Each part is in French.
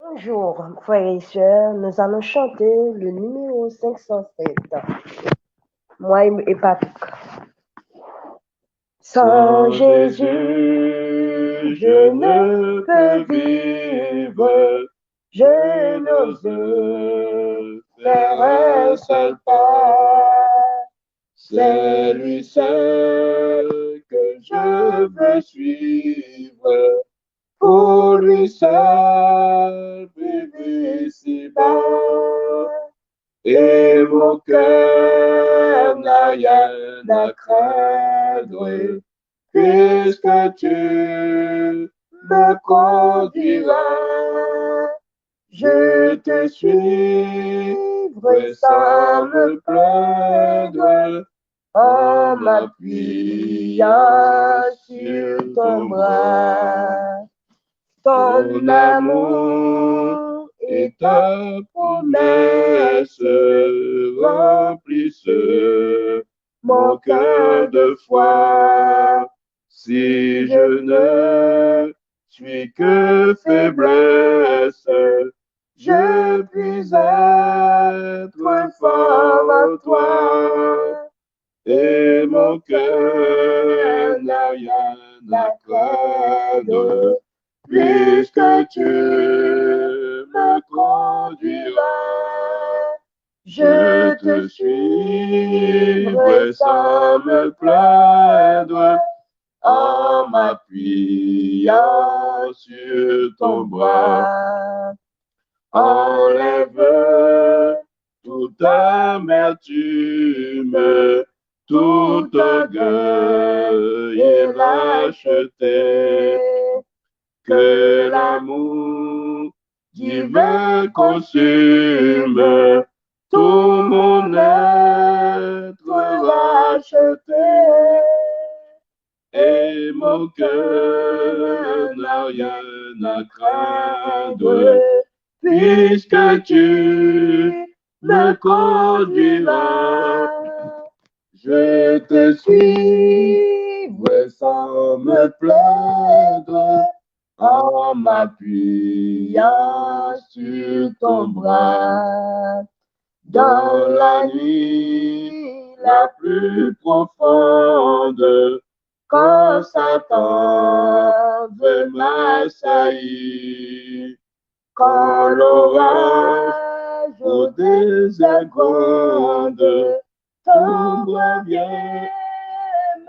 Bonjour, frères et sœurs, nous allons chanter le numéro 507. Moi et Patrick. Sans Jésus, je ne peux vivre, je n'ose faire un seul pas. C'est lui seul que je veux suivre, pour lui seul vivre ici-bas. Et mon cœur n'a rien à craindre, puisque tu me conduiras. Je te suivrai sans me plaindre, en m'appuyant sur ton bras. Ton amour et ta promesse remplissent mon cœur de foi. Si je ne suis que faiblesse, je puis être fort en toi. Et mon cœur n'a rien à craindre, puisque tu me conduiras. Je te suivrai sans me plaindre, en m'appuyant sur ton bras. Enlève toute amertume, tout orgueil et lâcheté, que l'amour divin consume tout mon être racheté. Et mon cœur n'a rien à craindre, puisque tu me conduiras. Je te suivrai sans me plaindre, en m'appuyant sur ton bras. Dans la nuit la plus profonde, quand Satan veut m'assaillir, quand l'orage au désert gronde, ton bras vient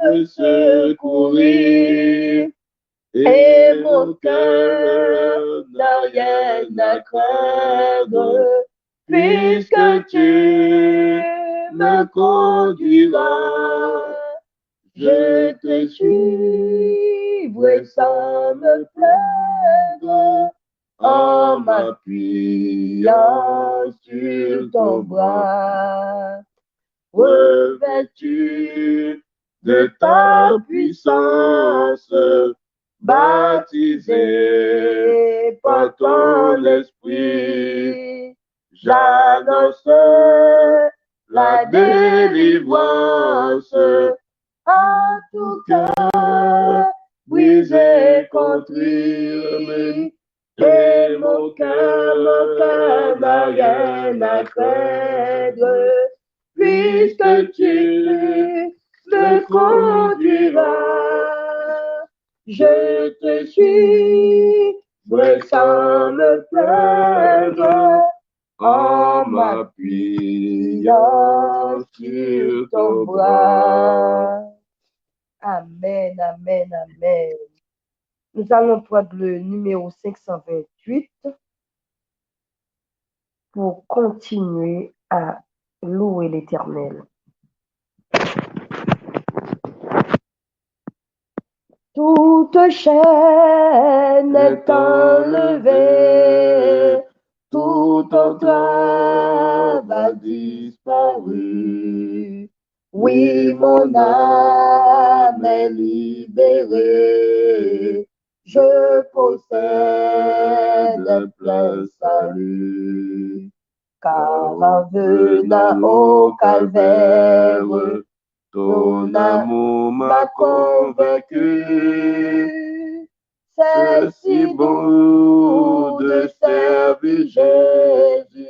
me secourir, et mon cœur n'a rien à craindre, puisque tu me conduiras. Je te suivrai sans me plaindre, en m'appuyant sur ton bras. Revêtu de ta puissance, baptisé par ton esprit, j'annonce la délivrance à tout cœur brisé contre lui. Et mon cœur n'a rien à craindre, puisque tu me conduiras. Je te suivrai sans me plaindre, en m'appuyant sur ton bras. Amen, amen, amen. Nous allons prendre le numéro 528 pour continuer à louer l'Éternel. Toute chaîne est enlevée, toute entrave a disparu. Oui, mon âme est libérée, je possède un plein salut. Car en venant au calvaire, ton amour m'a convaincu. C'est si beau de servir Jésus.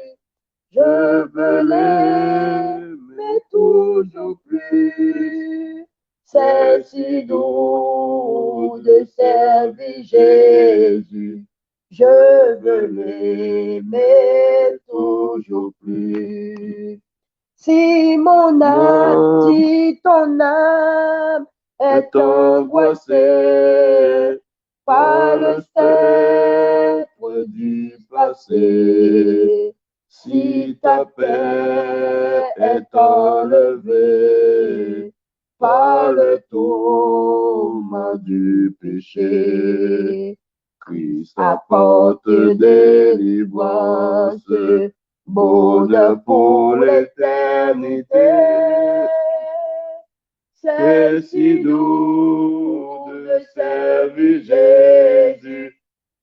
Je veux l'aimer toujours plus. C'est si doux de servir Jésus. Je veux l'aimer toujours plus. Si mon âme, si ton âme est angoissée par le spectre du passé, si ta paix est enlevée par le tourment du péché, Christ apporte délivrance, bonheur pour l'éternité. C'est si doux de servir Jésus.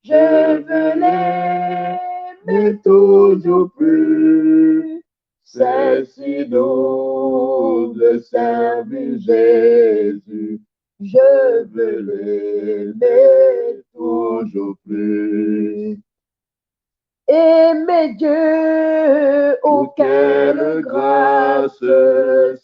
Je veux l'aimer toujours plus. C'est si doux de servir Jésus. Je veux l'aimer toujours plus. Aimer Dieu, oh quelle grâce,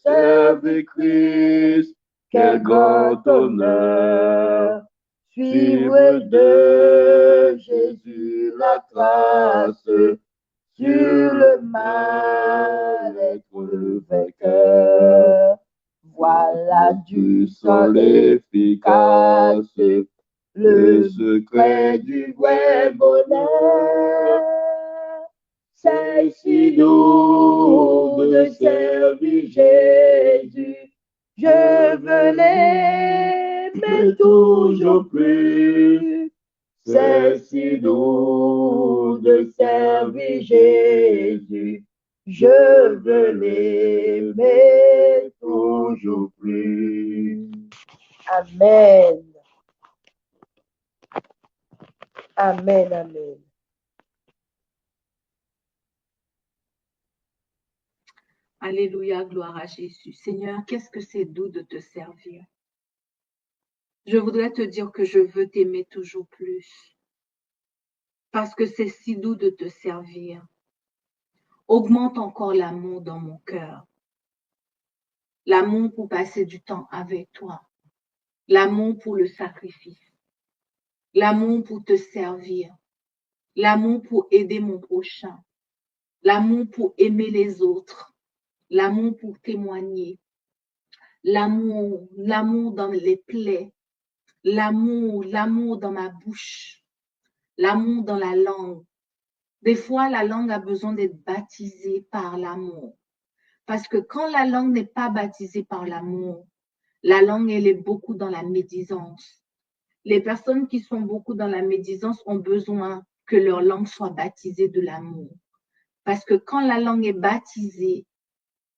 servir Christ, quel grand honneur, suivre de Jésus la trace, sur le mal être vainqueur. Voilà du sol efficace, le secret du vrai bonheur. C'est si doux de servir Jésus. Je veux l'aimer toujours plus. C'est si doux de servir Jésus. Je veux l'aimer toujours plus. Amen. Amen, amen. Alléluia, gloire à Jésus. Seigneur, qu'est-ce que c'est doux de te servir. Je voudrais te dire que je veux t'aimer toujours plus. Parce que c'est si doux de te servir. Augmente encore l'amour dans mon cœur. L'amour pour passer du temps avec toi. L'amour pour le sacrifice. L'amour pour te servir. L'amour pour aider mon prochain. L'amour pour aimer les autres. L'amour pour témoigner. L'amour dans les plaies. L'amour dans ma bouche. L'amour dans la langue. Des fois, la langue a besoin d'être baptisée par l'amour. Parce que quand la langue n'est pas baptisée par l'amour, la langue, elle est beaucoup dans la médisance. Les personnes qui sont beaucoup dans la médisance ont besoin que leur langue soit baptisée de l'amour. Parce que quand la langue est baptisée,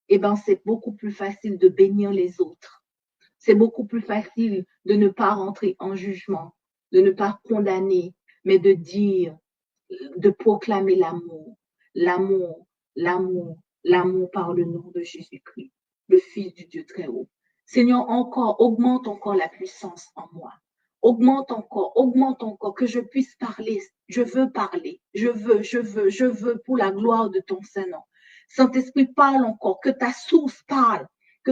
eh ben, c'est beaucoup plus facile de bénir les autres. C'est beaucoup plus facile de ne pas rentrer en jugement, de ne pas condamner, mais de dire, de proclamer l'amour, l'amour, l'amour, l'amour par le nom de Jésus-Christ, le Fils du Dieu très haut. Seigneur, augmente encore la puissance en moi. Augmente encore, que je puisse parler. Je veux parler. Je veux pour la gloire de ton Saint-Nom. Saint-Esprit, parle encore, que ta source parle, que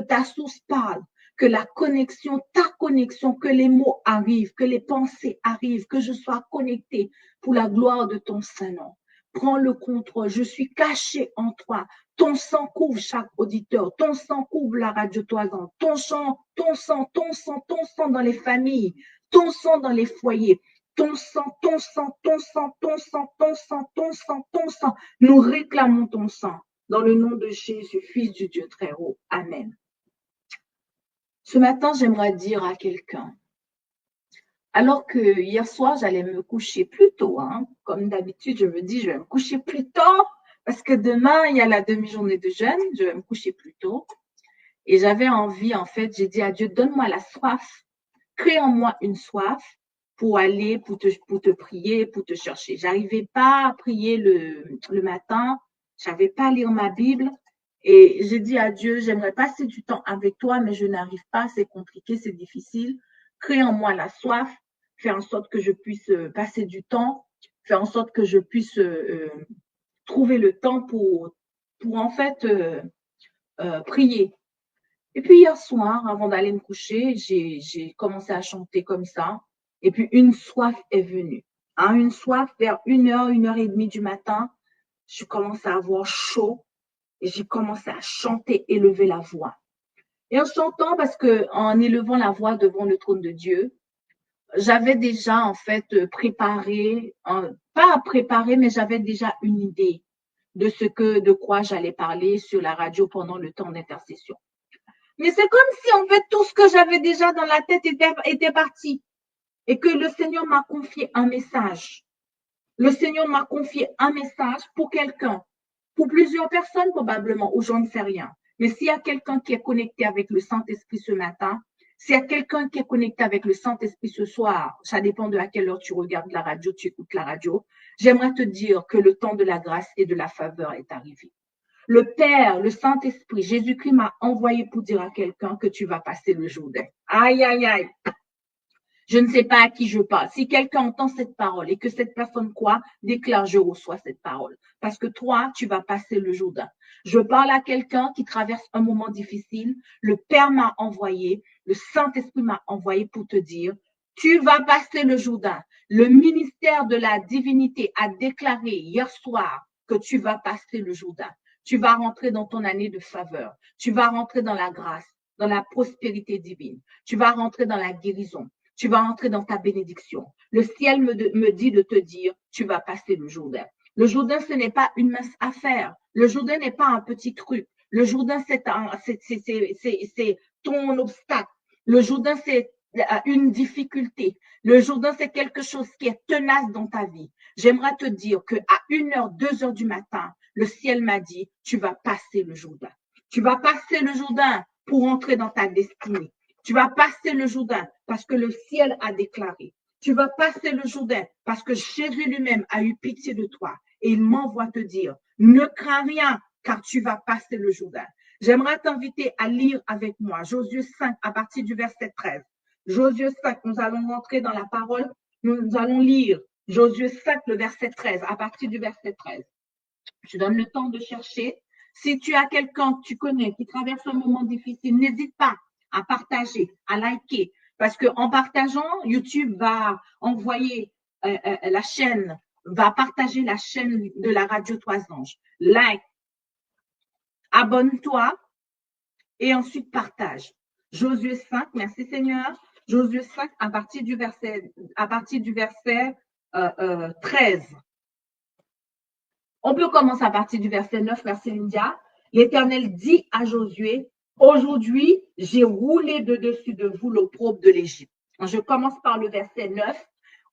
la connexion, ta connexion, que les mots arrivent, que les pensées arrivent, que je sois connectée pour la gloire de ton Saint-Nom. Prends le contrôle, je suis caché en toi. Ton sang couvre chaque auditeur, ton sang couvre la radio toisante, ton sang dans les familles, ton sang dans les foyers, ton sang. Nous réclamons ton sang dans le nom de Jésus, Fils du Dieu très haut. Amen. Ce matin, j'aimerais dire à quelqu'un, alors que hier soir, j'allais me coucher plus tôt, comme d'habitude, je me dis, je vais me coucher plus tôt, parce que demain, il y a la demi-journée de jeûne, je vais me coucher plus tôt. Et j'avais envie, en fait, j'ai dit à Dieu, donne-moi la soif, crée en moi une soif pour aller, pour te prier, pour te chercher. J'arrivais pas à prier le matin, j'avais pas à lire ma Bible. Et j'ai dit à Dieu, j'aimerais passer du temps avec toi, mais je n'arrive pas, c'est compliqué, c'est difficile. Crée en moi la soif, faire en sorte que je puisse passer du temps, faire en sorte que je puisse trouver le temps pour en fait prier. Et puis hier soir, avant d'aller me coucher, j'ai commencé à chanter comme ça. Et puis une soif est venue. Hein, une soif vers 1h, 1h30 du matin. Je commence à avoir chaud et j'ai commencé à chanter, élever la voix. Et en chantant, parce que en élevant la voix devant le trône de Dieu, j'avais déjà en fait préparé, pas préparé, mais j'avais déjà une idée de quoi j'allais parler sur la radio pendant le temps d'intercession. Mais c'est comme si en fait tout ce que j'avais déjà dans la tête était parti et que le Seigneur m'a confié un message. Le Seigneur m'a confié un message pour quelqu'un, pour plusieurs personnes probablement, ou j'en ne sais rien. Mais s'il y a quelqu'un qui est connecté avec le Saint-Esprit ce matin, s'il y a quelqu'un qui est connecté avec le Saint-Esprit ce soir, ça dépend de à quelle heure tu regardes la radio, tu écoutes la radio, j'aimerais te dire que le temps de la grâce et de la faveur est arrivé. Le Père, le Saint-Esprit, Jésus-Christ m'a envoyé pour dire à quelqu'un que tu vas passer le Jourdain. Aïe, aïe, aïe. Je ne sais pas à qui je parle. Si quelqu'un entend cette parole et que cette personne quoi, déclare je reçois cette parole. Parce que toi, tu vas passer le Jourdain. Je parle à quelqu'un qui traverse un moment difficile. Le Père m'a envoyé, le Saint-Esprit m'a envoyé pour te dire, tu vas passer le Jourdain. Le ministère de la divinité a déclaré hier soir que tu vas passer le Jourdain. Tu vas rentrer dans ton année de faveur. Tu vas rentrer dans la grâce, dans la prospérité divine. Tu vas rentrer dans la guérison. Tu vas rentrer dans ta bénédiction. Le ciel me dit de te dire, tu vas passer le Jourdain. Le Jourdain, ce n'est pas une mince affaire. Le Jourdain n'est pas un petit truc. Le Jourdain, c'est ton obstacle. Le Jourdain, c'est une difficulté. Le Jourdain, c'est quelque chose qui est tenace dans ta vie. J'aimerais te dire que à 1h, 2h du matin, le ciel m'a dit, tu vas passer le Jourdain. Tu vas passer le Jourdain pour entrer dans ta destinée. Tu vas passer le Jourdain parce que le ciel a déclaré. Tu vas passer le Jourdain parce que Jésus lui-même a eu pitié de toi et il m'envoie te dire, ne crains rien car tu vas passer le Jourdain. J'aimerais t'inviter à lire avec moi Josué 5 à partir du verset 13. Josué 5, nous allons rentrer dans la parole, nous allons lire Josué 5, le verset 13, à partir du verset 13. Je donne le temps de chercher. Si tu as quelqu'un que tu connais qui traverse un moment difficile, n'hésite pas à partager, à liker, parce que en partageant, YouTube va envoyer la chaîne, va partager la chaîne de la radio Trois Anges. Like, abonne-toi et ensuite partage. Josué 5, merci Seigneur. Josué 5 à partir du verset 13. On peut commencer à partir du verset 9, merci Lydia. L'Éternel dit à Josué, aujourd'hui, j'ai roulé de dessus de vous l'opprobre de l'Égypte. Je commence par le verset 9.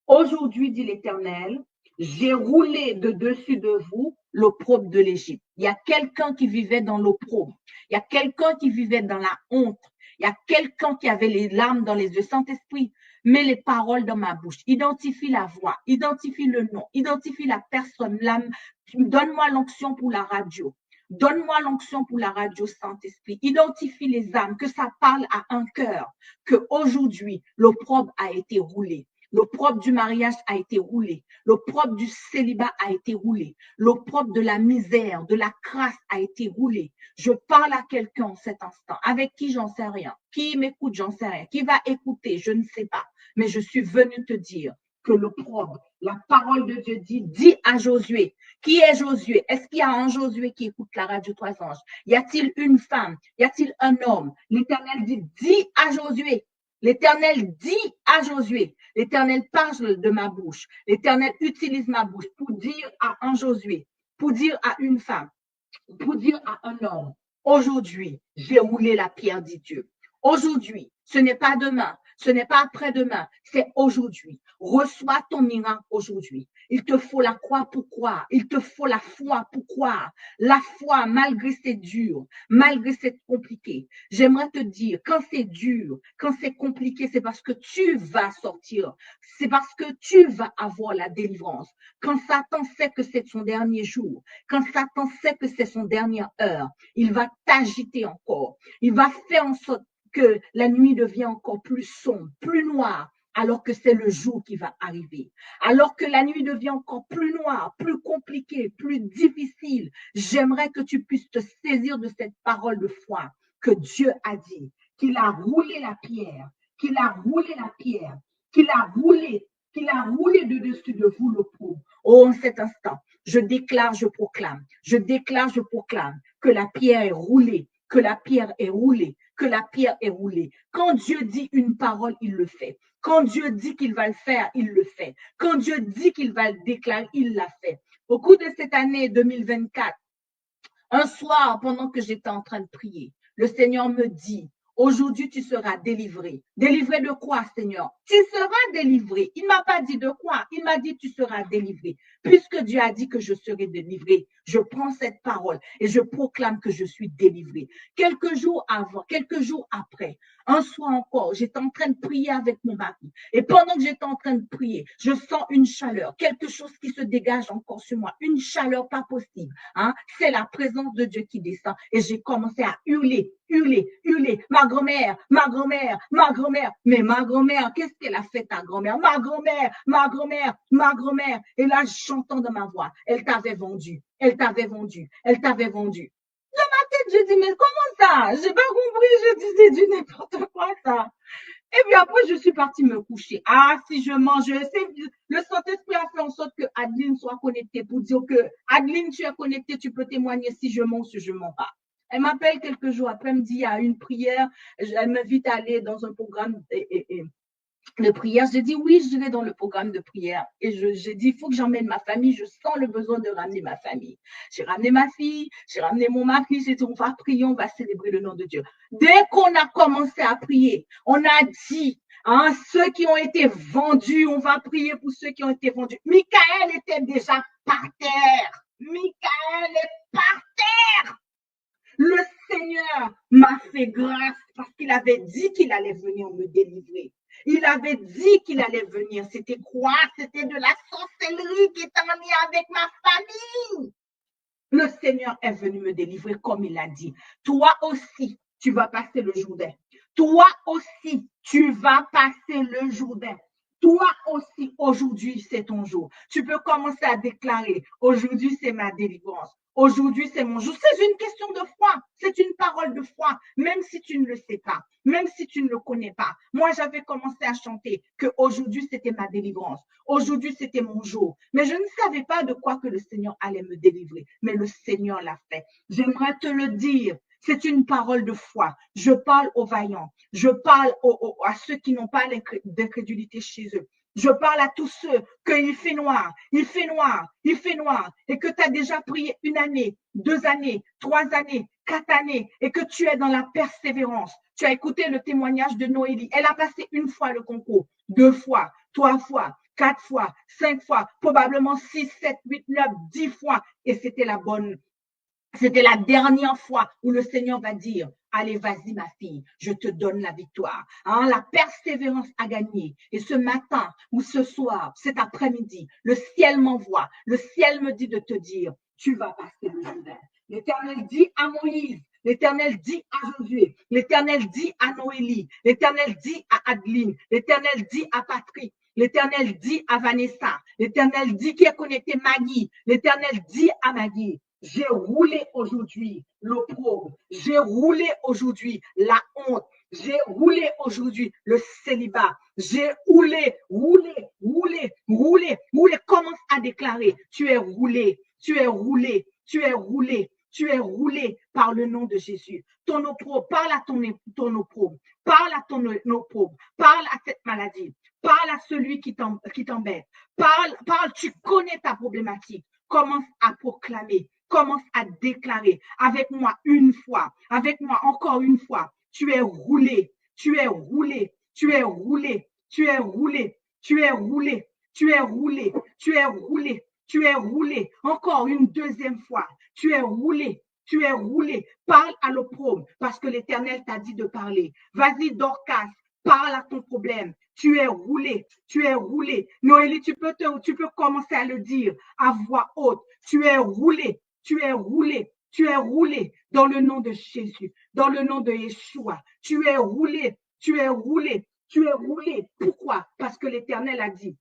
Aujourd'hui, dit l'Éternel, j'ai roulé de dessus de vous l'opprobre de l'Égypte. Il y a quelqu'un qui vivait dans l'opprobre. Il y a quelqu'un qui vivait dans la honte. Il y a quelqu'un qui avait les larmes dans les yeux. Saint-Esprit, mets les paroles dans ma bouche. Identifie la voix, identifie le nom, identifie la personne. Donne-moi l'onction pour la radio. Donne-moi l'onction pour la radio, Saint-Esprit. Identifie les âmes, que ça parle à un cœur, que aujourd'hui l'opprobre a été roulé. L'opprobre du mariage a été roulé. L'opprobre du célibat a été roulé. L'opprobre de la misère, de la crasse a été roulé. Je parle à quelqu'un en cet instant. Avec qui, j'en sais rien. Qui m'écoute, j'en sais rien. Qui va écouter, je ne sais pas. Mais je suis venue te dire que l'opprobre, la parole de Dieu dit, dis à Josué. Qui est Josué? Est-ce qu'il y a un Josué qui écoute la radio Trois Anges? Y a-t-il une femme? Y a-t-il un homme? L'Éternel dit, dis à Josué. L'Éternel dit à Josué, l'Éternel parle de ma bouche, l'Éternel utilise ma bouche pour dire à un Josué, pour dire à une femme, pour dire à un homme, aujourd'hui, j'ai roulé la pierre, dit Dieu. Aujourd'hui, ce n'est pas demain, ce n'est pas après-demain, c'est aujourd'hui. Reçois ton miracle aujourd'hui. Il te faut la croix pour croire. Il te faut la foi pour croire. La foi, malgré c'est dur, malgré c'est compliqué. J'aimerais te dire, quand c'est dur, quand c'est compliqué, c'est parce que tu vas sortir. C'est parce que tu vas avoir la délivrance. Quand Satan sait que c'est son dernier jour, quand Satan sait que c'est son dernière heure, il va t'agiter encore. Il va faire en sorte que la nuit devient encore plus sombre, plus noire, alors que c'est le jour qui va arriver. Alors que la nuit devient encore plus noire, plus compliquée, plus difficile, j'aimerais que tu puisses te saisir de cette parole de foi que Dieu a dit, qu'il a roulé la pierre, qu'il a roulé la pierre, qu'il a roulé de dessus de vous le prouve. Oh, en cet instant, je déclare, je proclame que la pierre est roulée, que la pierre est roulée, que la pierre est roulée. Quand Dieu dit une parole, il le fait. Quand Dieu dit qu'il va le faire, il le fait. Quand Dieu dit qu'il va le déclarer, il l'a fait. Au cours de cette année 2024, un soir, pendant que j'étais en train de prier, le Seigneur me dit, aujourd'hui, tu seras délivré. Délivré de quoi, Seigneur? Tu seras délivré. Il ne m'a pas dit de quoi. Il m'a dit, tu seras délivré. Puisque Dieu a dit que je serai délivré, je prends cette parole et je proclame que je suis délivré. Quelques jours après, un soir encore, j'étais en train de prier avec mon mari. Et pendant que j'étais en train de prier, je sens une chaleur, quelque chose qui se dégage encore sur moi, une chaleur pas possible. Hein? C'est la présence de Dieu qui descend. Et j'ai commencé à hurler. Ma grand-mère. Mais ma grand-mère, qu'est-ce qu'elle a fait, ta grand-mère? Ma grand-mère. Et là, j'entends dans ma voix, elle t'avait vendu. Dans ma tête, je dis, mais comment ça? J'ai pas compris, je disais du n'importe quoi, ça. Et puis après, je suis partie me coucher. Ah, si je mange, le Saint-Esprit a fait en sorte que Adeline soit connectée pour dire que Adeline, tu es connectée, tu peux témoigner si je mens ou si je mens pas. Elle m'appelle quelques jours après, elle me dit, il y a une prière, elle m'invite à aller dans un programme de prière. J'ai dit, oui, je vais dans le programme de prière. Et j'ai dit, il faut que j'emmène ma famille, je sens le besoin de ramener ma famille. J'ai ramené ma fille, j'ai ramené mon mari, j'ai dit, on va prier, on va célébrer le nom de Dieu. Dès qu'on a commencé à prier, on a dit, hein, ceux qui ont été vendus, on va prier pour ceux qui ont été vendus. Michael était déjà par terre. Michael est par terre. Le Seigneur m'a fait grâce parce qu'il avait dit qu'il allait venir me délivrer. Il avait dit qu'il allait venir. C'était quoi? C'était de la sorcellerie qui était en lien avec ma famille. Le Seigneur est venu me délivrer comme il a dit. Toi aussi, tu vas passer le Jourdain. Toi aussi, tu vas passer le Jourdain. Toi aussi, aujourd'hui, c'est ton jour. Tu peux commencer à déclarer, aujourd'hui, c'est ma délivrance. Aujourd'hui, c'est mon jour. C'est une question de foi. C'est une parole de foi, même si tu ne le sais pas, même si tu ne le connais pas. Moi, j'avais commencé à chanter que aujourd'hui, c'était ma délivrance. Aujourd'hui, c'était mon jour. Mais je ne savais pas de quoi que le Seigneur allait me délivrer. Mais le Seigneur l'a fait. J'aimerais te le dire. C'est une parole de foi. Je parle aux vaillants. Je parle à ceux qui n'ont pas d'incrédulité chez eux. Je parle à tous ceux qu'il fait noir, et que tu as déjà prié 1 année, 2 années, 3 années, 4 années, et que tu es dans la persévérance. Tu as écouté le témoignage de Noélie. Elle a passé 1 fois le concours, 2 fois, 3 fois, 4 fois, 5 fois, probablement 6, 7, 8, 9, 10 fois, et c'était la dernière fois où le Seigneur va dire, allez, vas-y, ma fille, je te donne la victoire. Hein, la persévérance a gagné. Et ce matin ou ce soir, cet après-midi, le ciel m'envoie. Le ciel me dit de te dire, tu vas passer le Jourdain. L'Éternel dit à Moïse, l'Éternel dit à Josué, l'Éternel dit à Noélie, l'Éternel dit à Adeline, l'Éternel dit à Patrick, l'Éternel dit à Vanessa, l'Éternel dit qui est connecté Maggie, l'Éternel dit à Maggie, j'ai roulé aujourd'hui l'opprobre, j'ai roulé aujourd'hui la honte, j'ai roulé aujourd'hui le célibat, j'ai roulé, commence à déclarer, tu es roulé par le nom de Jésus. Ton opprobre, parle à ton opprobre, parle à ton opprobre, parle à cette maladie, parle à celui qui t'embête, parle, tu connais ta problématique, commence à proclamer. Commence à déclarer avec moi encore une fois, tu es roulé, encore une deuxième fois, tu es roulé, parle à l'opprobre parce que l'Éternel t'a dit de parler. Vas-y, Dorcas, parle à ton problème. Tu es roulé. Noélie, tu peux commencer à le dire à voix haute. Tu es roulé dans le nom de Jésus, dans le nom de Yeshua. Tu es roulé Tu es roulé. Pourquoi? Parce que l'Éternel a dit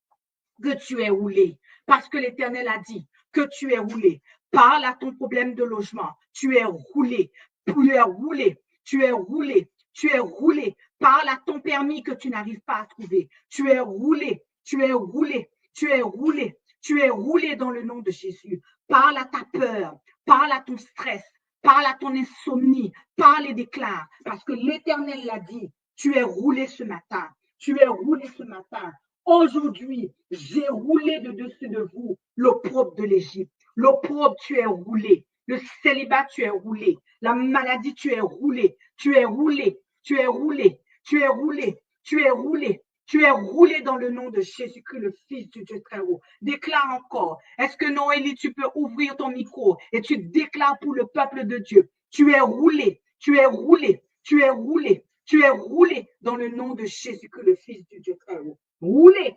que tu es roulé. Parce que l'Éternel a dit que tu es roulé. Parle à ton problème de logement. Tu es roulé. Tu es roulé. Tu es roulé. Tu es roulé. Parle à ton permis que tu n'arrives pas à trouver. Tu es roulé. Tu es roulé. Tu es roulé. Tu es roulé dans le nom de Jésus. Parle à ta peur. Parle à ton stress. Parle à ton insomnie. Parle et déclare. Parce que l'Éternel l'a dit. Tu es roulé ce matin. Tu es roulé ce matin. Aujourd'hui, j'ai roulé de dessus de vous l'opprobre de l'Égypte. L'opprobre, tu es roulé. Le célibat, tu es roulé. La maladie, tu es roulé. Tu es roulé. Tu es roulé. Tu es roulé. Tu es roulé. Tu es roulé dans le nom de Jésus-Christ, le Fils du Dieu très haut. Déclare encore. Est-ce que Noélie, tu peux ouvrir ton micro et tu déclares pour le peuple de Dieu. Tu es roulé. Tu es roulé. Tu es roulé. Tu es roulé dans le nom de Jésus-Christ, le Fils du Dieu très haut. Roulé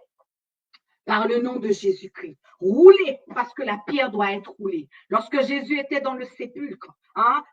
par le nom de Jésus-Christ. Roulé parce que la pierre doit être roulée. Lorsque Jésus était dans le sépulcre,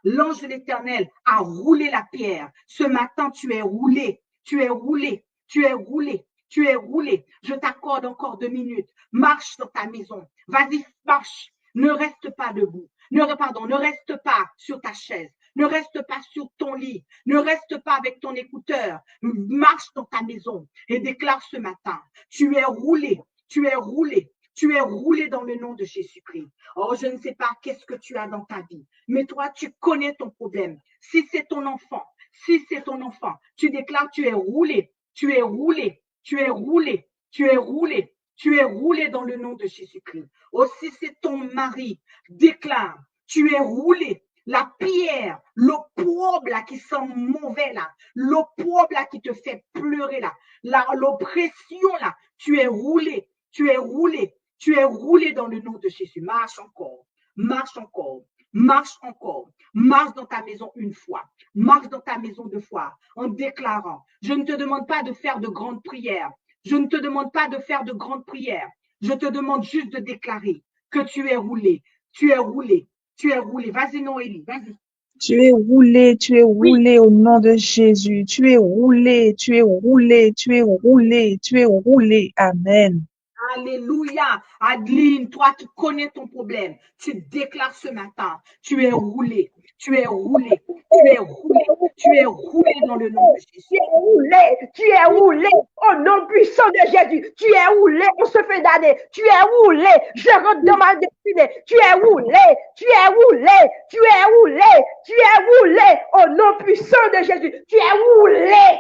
l'ange de l'Éternel a roulé la pierre. Ce matin, tu es roulé. Tu es roulé. Tu es roulé. Tu es roulé. Je t'accorde encore 2 minutes. Marche dans ta maison. Vas-y, marche. Ne reste pas debout. Ne reste pas sur ta chaise. Ne reste pas sur ton lit. Ne reste pas avec ton écouteur. Marche dans ta maison et déclare ce matin. Tu es roulé. Tu es roulé. Tu es roulé dans le nom de Jésus-Christ. Oh, je ne sais pas qu'est-ce que tu as dans ta vie, mais toi, tu connais ton problème. Si c'est ton enfant, tu déclares tu es roulé. Tu es roulé. Tu es roulé. Tu es roulé. Tu es roulé dans le nom de Jésus-Christ. Aussi, c'est ton mari. Déclare, tu es roulé. La pierre, l'opprobre là qui sent mauvais là, l'opprobre là qui te fait pleurer là, l'oppression là, tu es roulé, tu es roulé, tu es roulé dans le nom de Jésus. Marche encore, marche encore, marche encore, marche dans ta maison une fois, marche dans ta maison 2 fois, en déclarant. Je ne te demande pas de faire de grandes prières. Je ne te demande pas de faire de grandes prières. Je te demande juste de déclarer que tu es roulé, tu es roulé. Tu es roulé. Vas-y, Noélie, vas-y. Tu es roulé au nom de Jésus. Tu es roulé, tu es roulé, tu es roulé, tu es roulé. Amen. Alléluia. Adeline, toi, tu connais ton problème. Tu déclares ce matin. Tu es roulé. Tu es roulé. Tu es roulé. Tu es roulé dans le nom de Jésus. Tu es roulé. Tu es roulé. Au nom puissant de Jésus. Tu es roulé en ce fin d'année. Tu es roulé. Je rentre dans ma destinée. Tu es roulé. Tu es roulé. Tu es roulé. Tu es roulé. Au nom puissant de Jésus. Tu es roulé.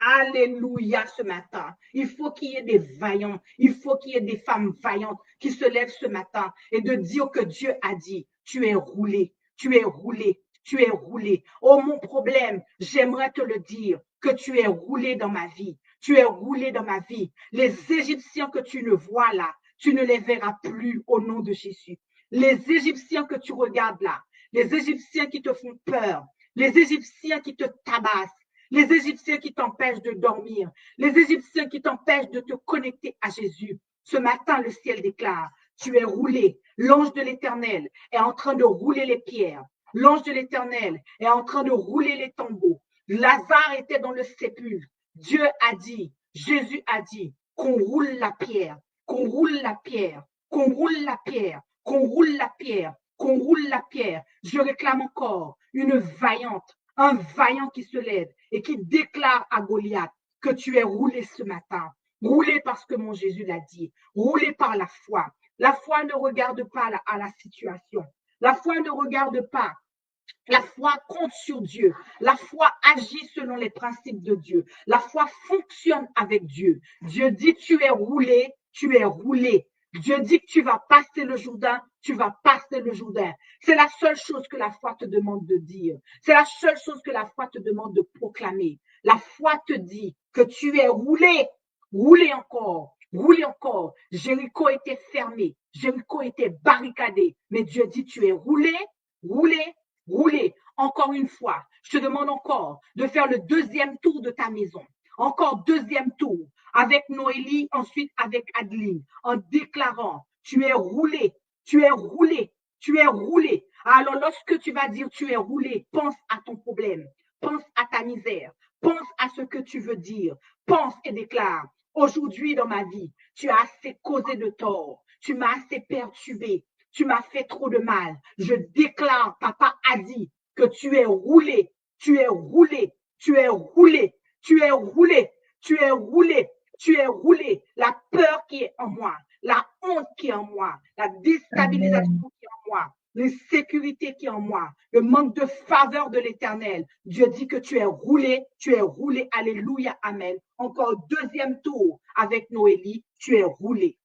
Alléluia ce matin. Il faut qu'il y ait des vaillants. Il faut qu'il y ait des femmes vaillantes qui se lèvent ce matin et de dire que Dieu a dit, tu es roulé, tu es roulé, tu es roulé. Oh mon problème, j'aimerais te le dire, que tu es roulé dans ma vie. Tu es roulé dans ma vie. Les Égyptiens que tu ne vois là, tu ne les verras plus au nom de Jésus. Les Égyptiens que tu regardes là, les Égyptiens qui te font peur, les Égyptiens qui te tabassent, les Égyptiens qui t'empêchent de dormir, les Égyptiens qui t'empêchent de te connecter à Jésus. Ce matin, le ciel déclare, tu es roulé. L'ange de l'Éternel est en train de rouler les pierres. L'ange de l'Éternel est en train de rouler les tombeaux. Lazare était dans le sépulcre. Dieu a dit, Jésus a dit, qu'on roule la pierre, qu'on roule la pierre, qu'on roule la pierre, qu'on roule la pierre, qu'on roule la pierre. Je réclame encore une vaillante, un vaillant qui se lève et qui déclare à Goliath que tu es roulé ce matin. Roulé parce que mon Jésus l'a dit. Roulé par la foi. La foi ne regarde pas à la situation. La foi ne regarde pas. La foi compte sur Dieu. La foi agit selon les principes de Dieu. La foi fonctionne avec Dieu. Dieu dit tu es roulé, tu es roulé. Dieu dit que tu vas passer le Jourdain, tu vas passer le Jourdain. C'est la seule chose que la foi te demande de dire. C'est la seule chose que la foi te demande de proclamer. La foi te dit que tu es roulé, roulé encore, roulé encore. Jéricho était fermé, Jéricho était barricadé, mais Dieu dit tu es roulé, roulé, roulé. Encore une fois, je te demande encore de faire le 2e tour de ta maison. Encore 2e tour avec Noélie, ensuite avec Adeline, en déclarant, tu es roulé, tu es roulé, tu es roulé. Alors lorsque tu vas dire tu es roulé, pense à ton problème, pense à ta misère, Pense à ce que tu veux dire. Pense et déclare. Aujourd'hui dans ma vie, tu as assez causé de tort. Tu m'as assez perturbé. Tu m'as fait trop de mal. Je déclare, papa a dit que tu es roulé. Tu es roulé. Tu es roulé. Tu es roulé. Tu es roulé. Tu es roulé. La peur qui est en moi, la honte qui est en moi, la déstabilisation qui est en moi, l'insécurité qui est en moi, le manque de faveur de l'Éternel. Dieu dit que tu es roulé, alléluia, amen. Encore deuxième tour avec Noélie, tu es roulé.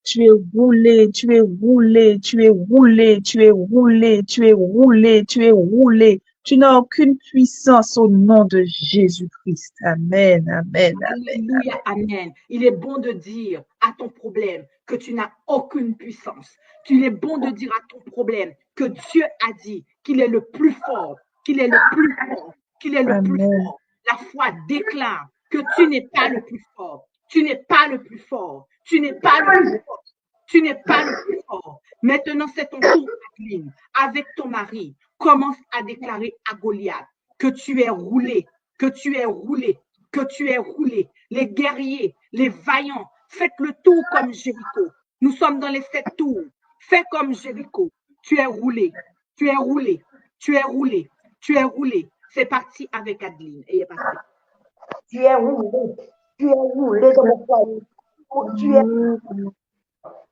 Tu es roulé, tu es roulé, tu es roulé, tu es roulé, tu es roulé, tu es roulé. Tu n'as aucune puissance au nom de Jésus-Christ. Amen, amen, amen. Alléluia, amen. Il est bon de dire à ton problème que tu n'as aucune puissance. Il est bon de dire à ton problème que Dieu a dit qu'il est le plus fort, qu'il est le plus fort, qu'il est le plus Amen. fort. La foi déclare que tu n'es pas le plus fort. Tu n'es pas le plus fort. Tu n'es pas le plus fort. Tu n'es pas le plus fort. Maintenant, c'est ton tour, Adeline. Avec ton mari, commence à déclarer à Goliath que tu es roulé, que tu es roulé, que tu es roulé. Les guerriers, les vaillants, faites le tour comme Jéricho. Nous sommes dans les 7 tours. Fais comme Jéricho. Tu es roulé, tu es roulé, tu es roulé, tu es roulé. C'est parti avec Adeline. Et il est parti. Tu es roulé dans mon foyer.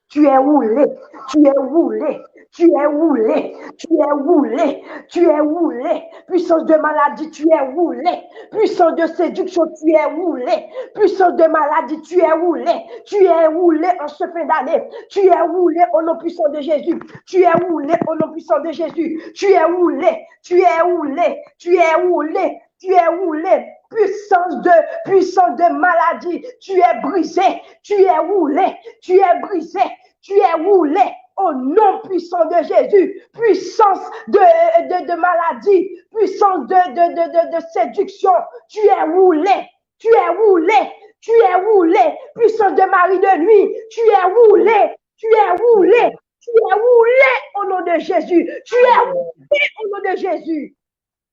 Tu es roulé, tu es roulé, tu es roulé, tu es roulé, tu es roulé. Puissance de maladie, tu es roulé. Puissance de séduction, tu es roulé. Puissance de maladie, tu es roulé. Tu es roulé en ce fin d'année. Tu es roulé au nom puissant de Jésus. Tu es roulé au nom puissant de Jésus. Tu es roulé, tu es roulé, tu es roulé, tu es roulé. Puissance de maladie, tu es brisé, tu es roulé, tu es brisé, tu es roulé au nom puissant de Jésus. Puissance de maladie, puissance de séduction, tu es roulé, tu es roulé, tu es roulé. Puissance de mari de nuit, tu es roulé, tu es roulé, tu es roulé au nom de Jésus, tu es roulé au nom de Jésus.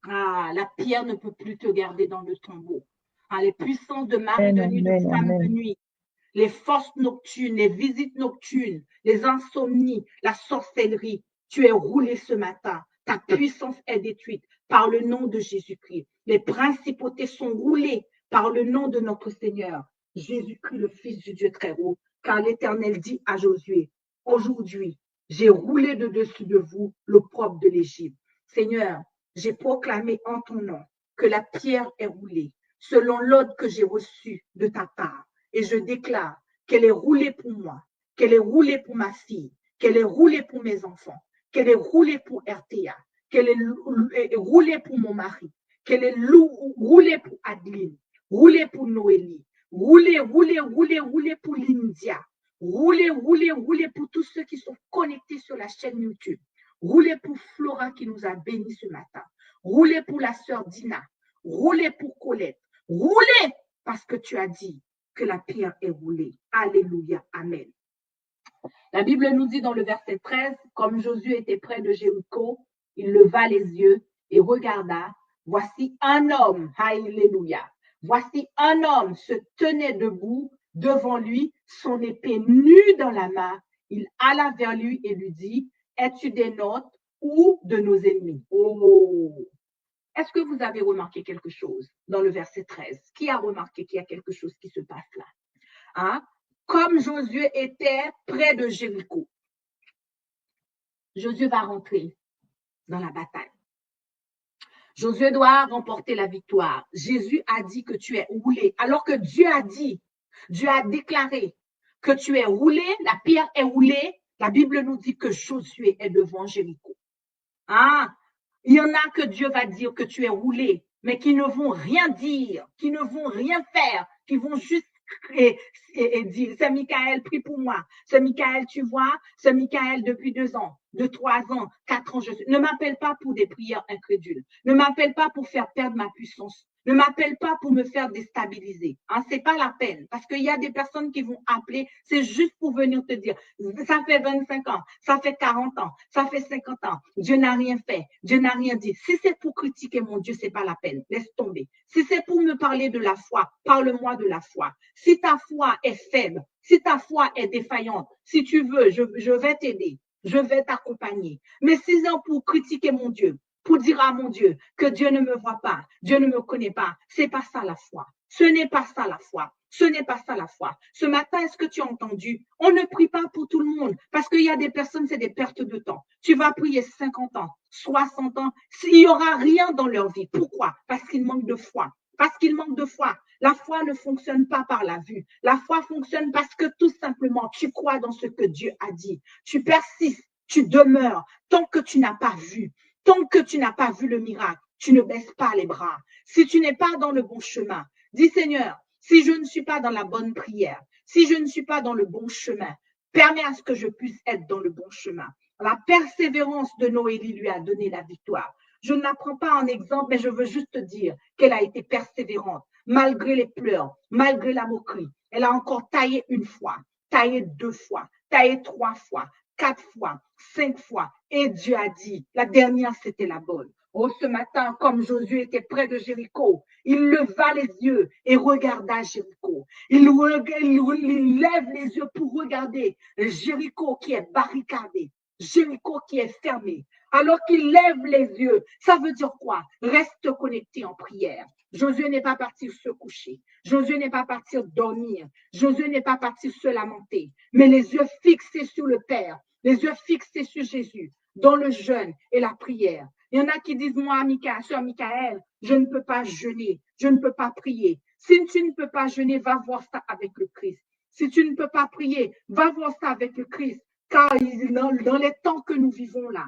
Ah, la pierre ne peut plus te garder dans le tombeau. Ah, les puissances de mari de nuit, de femme de nuit, les forces nocturnes, les visites nocturnes, les insomnies, la sorcellerie, tu es roulé ce matin. Ta puissance est détruite par le nom de Jésus-Christ. Les principautés sont roulées par le nom de notre Seigneur, Jésus-Christ, le Fils du Dieu très haut. Car l'Éternel dit à Josué, aujourd'hui, j'ai roulé de dessus de vous l'opprobre de l'Égypte. Seigneur, j'ai proclamé en ton nom que la pierre est roulée selon l'ordre que j'ai reçu de ta part. Et je déclare qu'elle est roulée pour moi, qu'elle est roulée pour ma fille, qu'elle est roulée pour mes enfants, qu'elle est roulée pour RTA, qu'elle est roulée pour mon mari, qu'elle est roulée pour Adeline, roulée pour Noélie, roulée pour Lindia, roulée pour tous ceux qui sont connectés sur la chaîne YouTube. Roulez pour Flora qui nous a bénis ce matin. Roulez pour la sœur Dina. Roulez pour Colette. Roulez parce que tu as dit que la pierre est roulée. Alléluia. Amen. La Bible nous dit dans le verset 13, comme Josué était près de Jéricho, il leva les yeux et regarda. Voici un homme. Alléluia. Voici un homme se tenait debout devant lui, son épée nue dans la main. Il alla vers lui et lui dit, es-tu des nôtres ou de nos ennemis? Oh! Est-ce que vous avez remarqué quelque chose dans le verset 13? Qui a remarqué qu'il y a quelque chose qui se passe là? Hein? Comme Josué était près de Jéricho, Josué va rentrer dans la bataille. Josué doit remporter la victoire. Jésus a dit que tu es roulé, alors que Dieu a déclaré que tu es roulé, la pierre est roulée. La Bible nous dit que Josué est devant Jéricho. Ah, il y en a que Dieu va dire que tu es roulé, mais qui ne vont rien dire, qui ne vont rien faire, qui vont juste et dire, c'est Michael, prie pour moi. C'est Michael, tu vois, c'est Michael depuis 2 ans, 3 ans, 4 ans. Ne m'appelle pas pour des prières incrédules. Ne m'appelle pas pour faire perdre ma puissance. Ne m'appelle pas pour me faire déstabiliser. Hein, c'est pas la peine. Parce qu'il y a des personnes qui vont appeler, c'est juste pour venir te dire, ça fait 25 ans, ça fait 40 ans, ça fait 50 ans. Dieu n'a rien fait. Dieu n'a rien dit. Si c'est pour critiquer mon Dieu, c'est pas la peine. Laisse tomber. Si c'est pour me parler de la foi, parle-moi de la foi. Si ta foi est faible, si ta foi est défaillante, si tu veux, je vais t'aider. Je vais t'accompagner. Mais si c'est pour critiquer mon Dieu, pour dire à mon Dieu que Dieu ne me voit pas, Dieu ne me connaît pas, c'est pas ça la foi. Ce n'est pas ça la foi. Ce n'est pas ça la foi. Ce matin, est-ce que tu as entendu? On ne prie pas pour tout le monde parce qu'il y a des personnes, c'est des pertes de temps. Tu vas prier 50 ans, 60 ans, s'il n'y aura rien dans leur vie. Pourquoi? Parce qu'ils manquent de foi. Parce qu'ils manquent de foi. La foi ne fonctionne pas par la vue. La foi fonctionne parce que tout simplement, tu crois dans ce que Dieu a dit. Tu persistes, tu demeures tant que tu n'as pas vu. Tant que tu n'as pas vu le miracle, tu ne baisses pas les bras. Si tu n'es pas dans le bon chemin, dis Seigneur, si je ne suis pas dans la bonne prière, si je ne suis pas dans le bon chemin, permets à ce que je puisse être dans le bon chemin. La persévérance de Noélie lui a donné la victoire. Je ne la prends pas en exemple, mais je veux juste te dire qu'elle a été persévérante, malgré les pleurs, malgré la moquerie. Elle a encore taillé une fois, taillé 2 fois, taillé 3 fois, 4 fois, 5 fois. Et Dieu a dit, la dernière, c'était la bonne. Oh, ce matin, comme Josué était près de Jéricho, il leva les yeux et regarda Jéricho. Il lève les yeux pour regarder Jéricho qui est barricadé, Jéricho qui est fermé. Alors qu'il lève les yeux, ça veut dire quoi? Reste connecté en prière. Josué n'est pas parti se coucher. Josué n'est pas parti dormir. Josué n'est pas parti se lamenter. Mais les yeux fixés sur le Père, les yeux fixés sur Jésus, dans le jeûne et la prière. Il y en a qui disent, moi, sœur Michael, je ne peux pas jeûner, je ne peux pas prier. Si tu ne peux pas jeûner, va voir ça avec le Christ. Si tu ne peux pas prier, va voir ça avec le Christ. Car dans les temps que nous vivons là,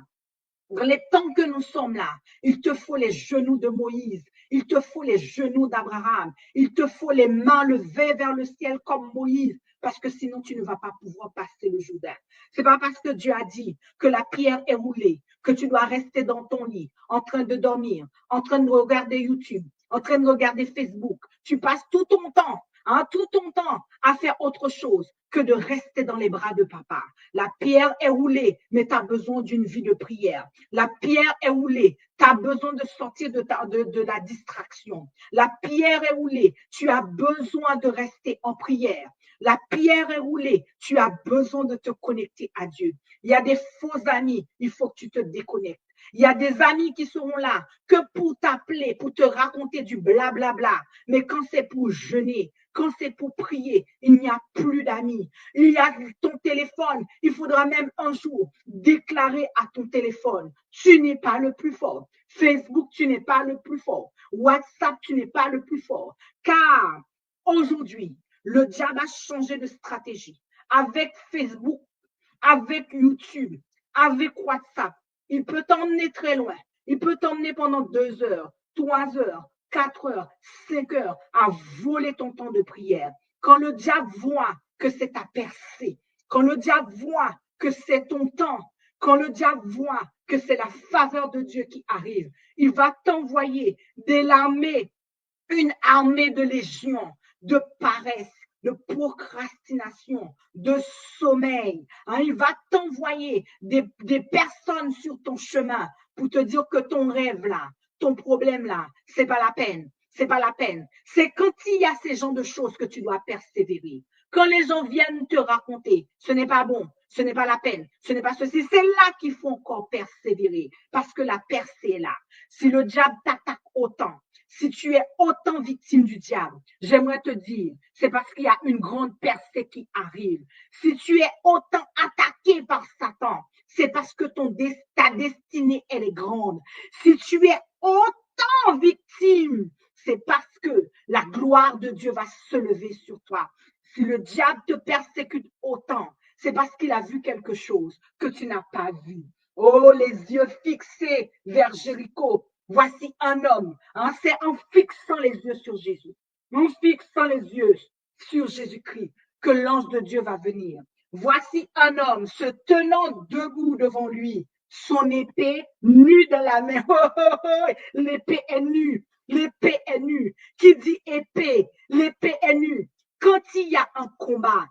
dans les temps que nous sommes là, il te faut les genoux de Moïse, il te faut les genoux d'Abraham, il te faut les mains levées vers le ciel comme Moïse, parce que sinon tu ne vas pas pouvoir passer le Jourdain. C'est pas parce que Dieu a dit que la pierre est roulée, que tu dois rester dans ton lit, en train de dormir, en train de regarder YouTube, en train de regarder Facebook. Tu passes tout ton temps à faire autre chose que de rester dans les bras de papa. La pierre est roulée, mais tu as besoin d'une vie de prière. La pierre est roulée, tu as besoin de sortir de la distraction. La pierre est roulée, tu as besoin de rester en prière. La pierre est roulée, tu as besoin de te connecter à Dieu. Il y a des faux amis, il faut que tu te déconnectes. Il y a des amis qui seront là que pour t'appeler, pour te raconter du blablabla. Mais quand c'est pour jeûner, quand c'est pour prier, il n'y a plus d'amis. Il y a ton téléphone. Il faudra même un jour déclarer à ton téléphone, tu n'es pas le plus fort. Facebook, tu n'es pas le plus fort. WhatsApp, tu n'es pas le plus fort. Car aujourd'hui, le diable a changé de stratégie. Avec Facebook, avec YouTube, avec WhatsApp, il peut t'emmener très loin. Il peut t'emmener pendant 2 heures, 3 heures, 4 heures, 5 heures à voler ton temps de prière. Quand le diable voit que c'est ta percée, quand le diable voit que c'est ton temps, quand le diable voit que c'est la faveur de Dieu qui arrive, il va t'envoyer une armée de légions, de paresse, de procrastination, de sommeil. Hein, il va t'envoyer des personnes sur ton chemin pour te dire que ton rêve là, ton problème là, c'est pas la peine. C'est pas la peine. C'est quand il y a ces genres de choses que tu dois persévérer. Quand les gens viennent te raconter, ce n'est pas bon, ce n'est pas la peine, ce n'est pas ceci, c'est là qu'il faut encore persévérer parce que la percée est là. Si le diable t'attaque autant, si tu es autant victime du diable, j'aimerais te dire, c'est parce qu'il y a une grande percée qui arrive. Si tu es autant attaqué par Satan, c'est parce que ta destinée, elle est grande. Si tu es autant victime, c'est parce que la gloire de Dieu va se lever sur toi. Si le diable te persécute autant, c'est parce qu'il a vu quelque chose que tu n'as pas vu. Oh, les yeux fixés vers Jéricho. Voici un homme. Hein, c'est en fixant les yeux sur Jésus, en fixant les yeux sur Jésus-Christ que l'ange de Dieu va venir. Voici un homme se tenant debout devant lui, son épée nue dans la main. Oh, oh, oh, l'épée est nue. l'épée est nue. Qui dit épée, l'épée est nue. Quand il y a un combat,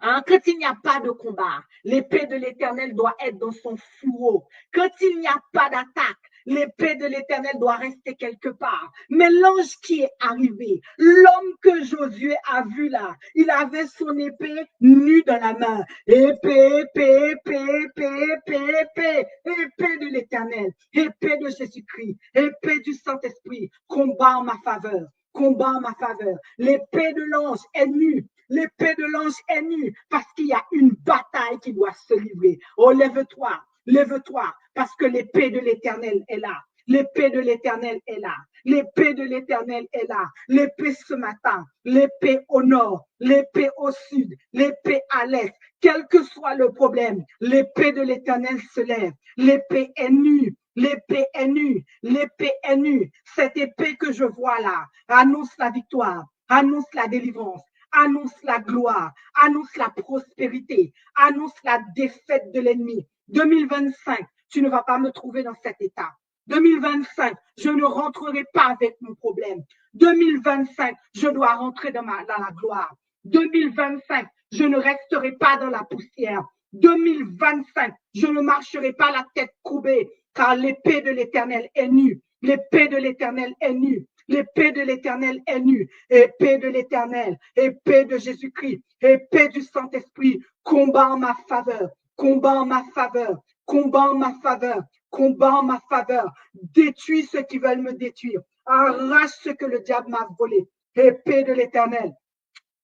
quand il n'y a pas de combat, l'épée de l'Éternel doit être dans son fourreau. Quand il n'y a pas d'attaque, l'épée de l'Éternel doit rester quelque part. Mais l'ange qui est arrivé, l'homme que Josué a vu là, il avait son épée nue dans la main. Épée, épée, épée, épée, épée, épée, épée de l'Éternel, épée de Jésus-Christ, épée du Saint-Esprit, combat en ma faveur. Combat en ma faveur. L'épée de l'ange est nue. L'épée de l'ange est nue parce qu'il y a une bataille qui doit se livrer. Oh, lève-toi, lève-toi, parce que l'épée de l'Éternel est là. L'épée de l'Éternel est là. L'épée de l'Éternel est là. L'épée ce matin, l'épée au nord, l'épée au sud, l'épée à l'est. Quel que soit le problème, l'épée de l'Éternel se lève. L'épée est nue. L'épée est nue, l'épée est nue. Cette épée que je vois là annonce la victoire, annonce la délivrance, annonce la gloire, annonce la prospérité, annonce la défaite de l'ennemi. 2025, tu ne vas pas me trouver dans cet état. 2025, je ne rentrerai pas avec mon problème. 2025, je dois rentrer dans la gloire. 2025, je ne resterai pas dans la poussière. 2025, je ne marcherai pas la tête courbée, car l'épée de l'Éternel est nue. L'épée de l'Éternel est nue. L'épée de l'Éternel est nue. Épée de l'Éternel, épée de Jésus-Christ, épée du Saint-Esprit, combat en ma faveur, combat en ma faveur, combat en ma faveur, combat en ma faveur. Détruis ceux qui veulent me détruire. Arrache ce que le diable m'a volé. Épée de l'Éternel,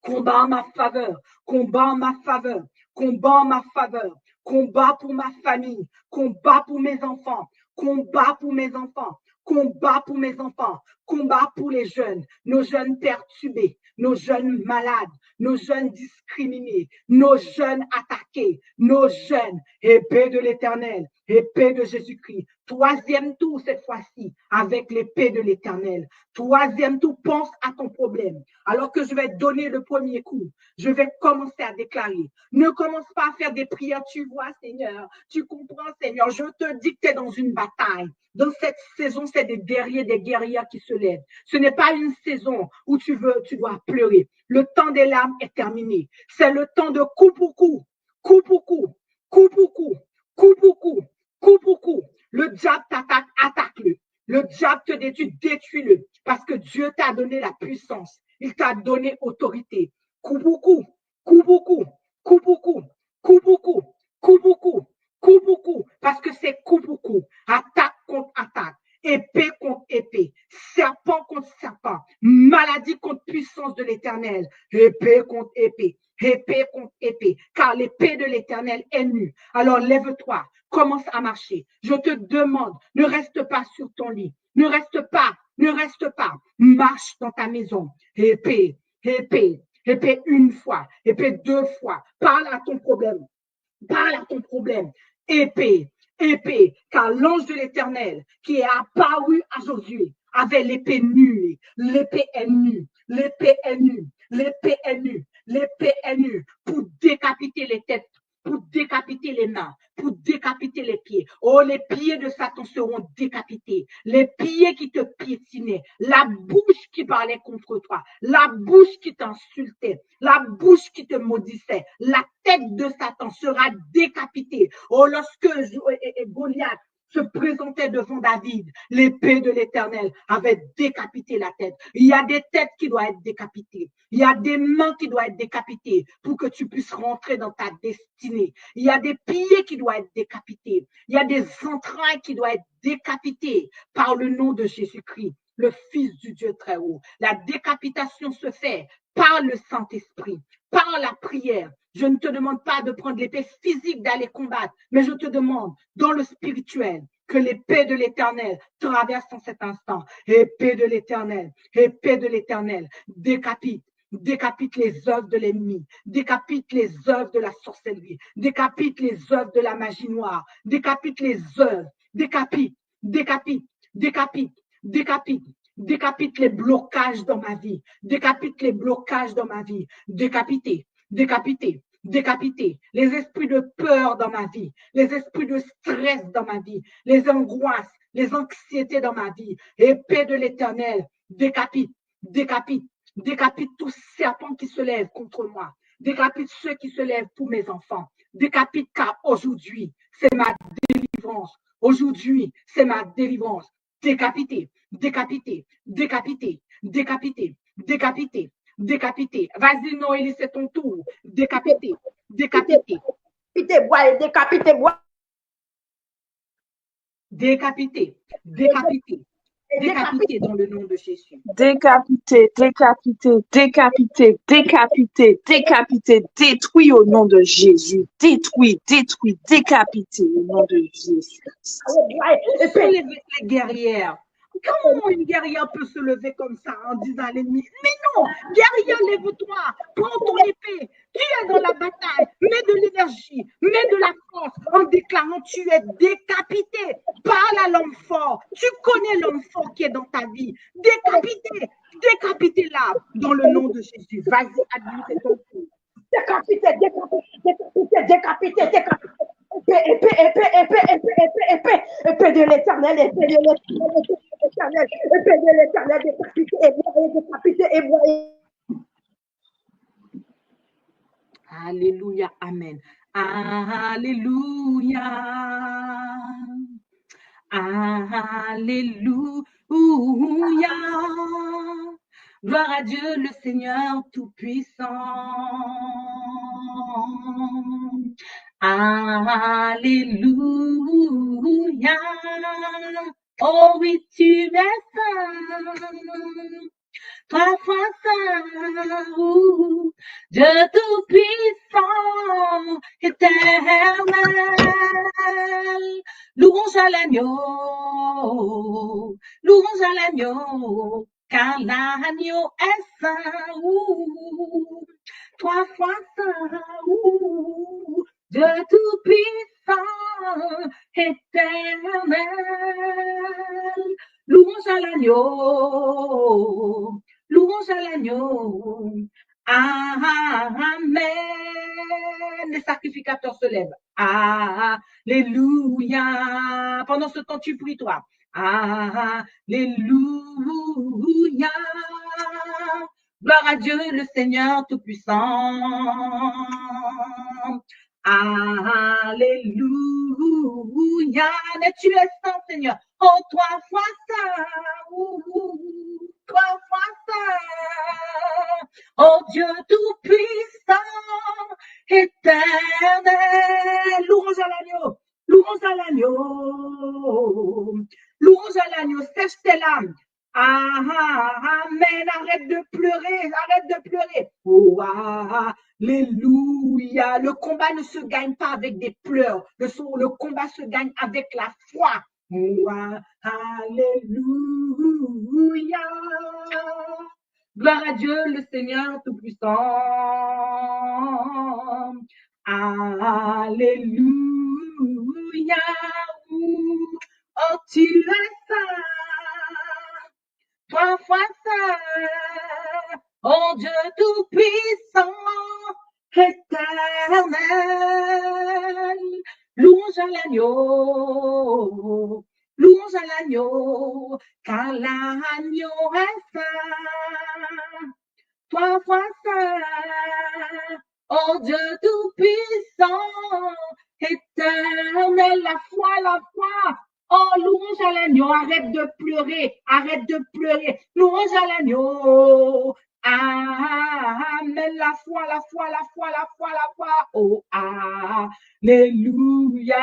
combat en ma faveur, combat en ma faveur, combat en ma faveur, combat pour ma famille, combat pour mes enfants, combat pour mes enfants, combat pour mes enfants, combat pour les jeunes, nos jeunes perturbés, nos jeunes malades, nos jeunes discriminés, nos jeunes attaqués, nos jeunes, épée de l'Éternel, épée de Jésus-Christ. Troisième tour cette fois-ci, avec l'épée de l'Éternel. Troisième tour, pense à ton problème. Alors que je vais donner le premier coup, je vais commencer à déclarer. Ne commence pas à faire des prières, tu vois, Seigneur. Tu comprends, Seigneur. Je te dis que tu es dans une bataille. Dans cette saison, c'est des guerriers, des guerrières qui se lèvent. Ce n'est pas une saison où tu dois pleurer. Le temps des larmes est terminé. C'est le temps de coup pour coup, coup pour coup, coup pour coup, coup pour coup, coup pour coup. Le diable t'attaque, attaque-le. Le diable te détruit, détruis-le. Parce que Dieu t'a donné la puissance. Il t'a donné autorité. Coup pour coup, coup pour coup, coup pour coup, coup pour coup, coup pour coup, coup pour coup. Parce que c'est coup pour coup. Attaque contre attaque. Épée contre épée, serpent contre serpent, maladie contre puissance de l'Éternel, épée contre épée, épée contre épée, car l'épée de l'Éternel est nue. Alors lève-toi, commence à marcher. Je te demande, ne reste pas sur ton lit, ne reste pas, marche dans ta maison. Épée, épée, épée une fois, épée deux fois, parle à ton problème, épée, épée, car l'ange de l'Éternel qui est apparu à Josué avait l'épée nue. L'épée est nue, l'épée est nue, l'épée est nue, l'épée est nue pour décapiter les têtes, pour décapiter les mains, pour décapiter les pieds. Oh, les pieds de Satan seront décapités. Les pieds qui te piétinaient, la bouche qui parlait contre toi, la bouche qui t'insultait, la bouche qui te maudissait, la tête de Satan sera décapitée. Oh, lorsque Goliath se présentait devant David, l'épée de l'Éternel avait décapité la tête. Il y a des têtes qui doivent être décapitées. Il y a des mains qui doivent être décapitées pour que tu puisses rentrer dans ta destinée. Il y a des pieds qui doivent être décapités. Il y a des entrailles qui doivent être décapitées par le nom de Jésus-Christ, le Fils du Dieu très haut. La décapitation se fait par le Saint-Esprit, par la prière. Je ne te demande pas de prendre l'épée physique d'aller combattre, mais je te demande dans le spirituel que l'épée de l'Éternel traverse en cet instant. Épée de l'Éternel, décapite les œuvres de l'ennemi, décapite les œuvres de la sorcellerie, décapite les œuvres de la magie noire, décapite les œuvres, décapite les blocages dans ma vie, décapite les blocages dans ma vie, décapité, décapiter les esprits de peur dans ma vie, les esprits de stress dans ma vie, les angoisses, les anxiétés dans ma vie. Épée de l'Éternel, décapite, décapite, décapite tout serpent qui se lève contre moi. Décapite ceux qui se lèvent pour mes enfants. Décapite car aujourd'hui, c'est ma délivrance. Aujourd'hui, c'est ma délivrance. Décapité, décapité, décapité, décapité, décapité, décapité. Vas-y, Noélie, c'est ton tour. Décapité, décapité. Décapité, décapité, décapité dans le nom de Jésus. Décapité, décapité, décapité, décapité, décapité, détruit au nom de Jésus. Détruit, détruit, décapité au nom de Jésus. Soulevez les guerrières. Comment une guerrière peut se lever comme ça en disant à l'ennemi, mais non, guerrière, lève-toi, prends ton épée, tu es dans la bataille, mets de l'énergie, mets de la force en déclarant tu es décapité. Parle à l'homme fort, tu connais l'homme fort qui est dans ta vie. Décapité, décapité-la dans le nom de Jésus. Vas-y, admis, c'est ton tour. Décapité, décapité, décapité, décapité. Épée de l'Éternel, épée de l'Éternel, épée de l'Éternel, décapité, ébloyé. Alléluia, amen. Alléluia. Alléluia. Gloire à Dieu, le Seigneur Tout-Puissant. Alléluia. Oh oui, tu es saint. Trois fois saint, Dieu Tout-Puissant, éternel. Louange à l'agneau, louange à l'agneau, car l'agneau est saint. Trois fois saint, Dieu Tout-Puissant, éternel. Louange à l'agneau, louange à l'agneau. Amen. Les sacrificateurs se lèvent. Alléluia. Pendant ce temps, tu pries, toi. Alléluia. Gloire à Dieu, le Seigneur Tout-Puissant. Alléluia. Mais tu es saint, Seigneur. Oh, trois fois saint. Trois fois saint. Oh Dieu Tout-Puissant, éternel. Louange à l'agneau. Louange à l'agneau. Louange à l'agneau. Sèche tes larmes. Amen. Arrête de pleurer. Arrête de pleurer. Oh, alléluia. Le combat ne se gagne pas avec des pleurs. Le combat se gagne avec la foi. Oh, alléluia. Gloire à Dieu, le Seigneur Tout-Puissant. Alléluia. Oh, tu es saint. Trois fois saint. Oh, Dieu Tout-Puissant, éternel. Louange à l'agneau. Louange à l'agneau, car l'agneau est saint. Trois fois saint. Oh Dieu Tout-Puissant, éternel, la foi, la foi. Oh, louange à l'agneau, arrête de pleurer, arrête de pleurer. Louange à l'agneau. Amen, la foi, la foi, la foi, la foi, la foi. Oh, alléluia.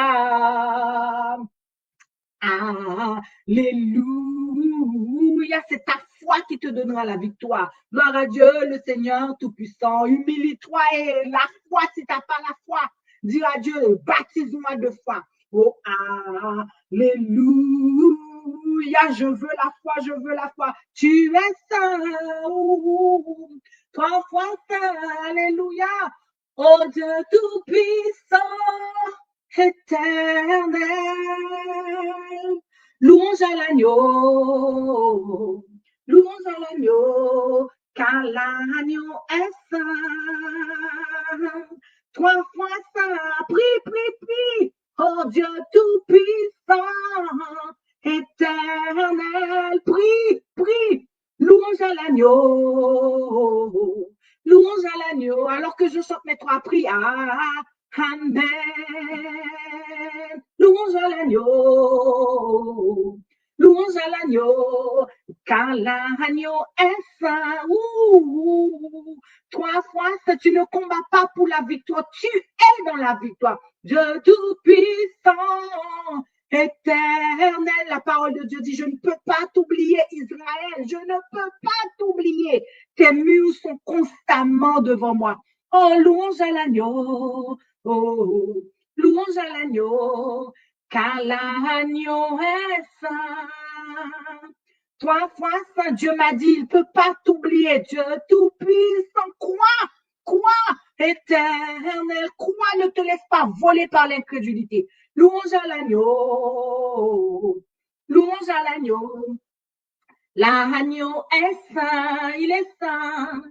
Alléluia, c'est ta foi qui te donnera la victoire. Gloire à Dieu, le Seigneur Tout-Puissant. Humilie-toi et la foi, si tu n'as pas la foi, dis à Dieu, baptise-moi de foi. Oh, alléluia, je veux la foi, je veux la foi. Tu es saint, trois fois saint, alléluia. Oh Dieu Tout-Puissant, éternel. Louange à l'agneau, louange à l'agneau, car l'agneau est saint. 3 fois saint, prie, prie, prie, oh Dieu tout-puissant, éternel, prie, prie, louange à l'agneau, louange à l'agneau, alors que je chante mes 3 prières, amen, louange à l'agneau, louange à l'agneau, car l'agneau est saint, 3 fois, si tu ne combats pas pour la victoire, tu es dans la victoire. Dieu tout-puissant, éternel, la parole de Dieu dit, je ne peux pas t'oublier, Israël, je ne peux pas t'oublier. Tes murs sont constamment devant moi. Oh, louange à l'agneau, oh, louange à l'agneau, car l'agneau est saint. 3 fois saint, Dieu m'a dit, il ne peut pas t'oublier. Dieu tout-puissant, crois, éternel, crois, ne te laisse pas voler par l'incrédulité. Louange à l'agneau, louange à l'agneau. L'agneau est saint, il est saint.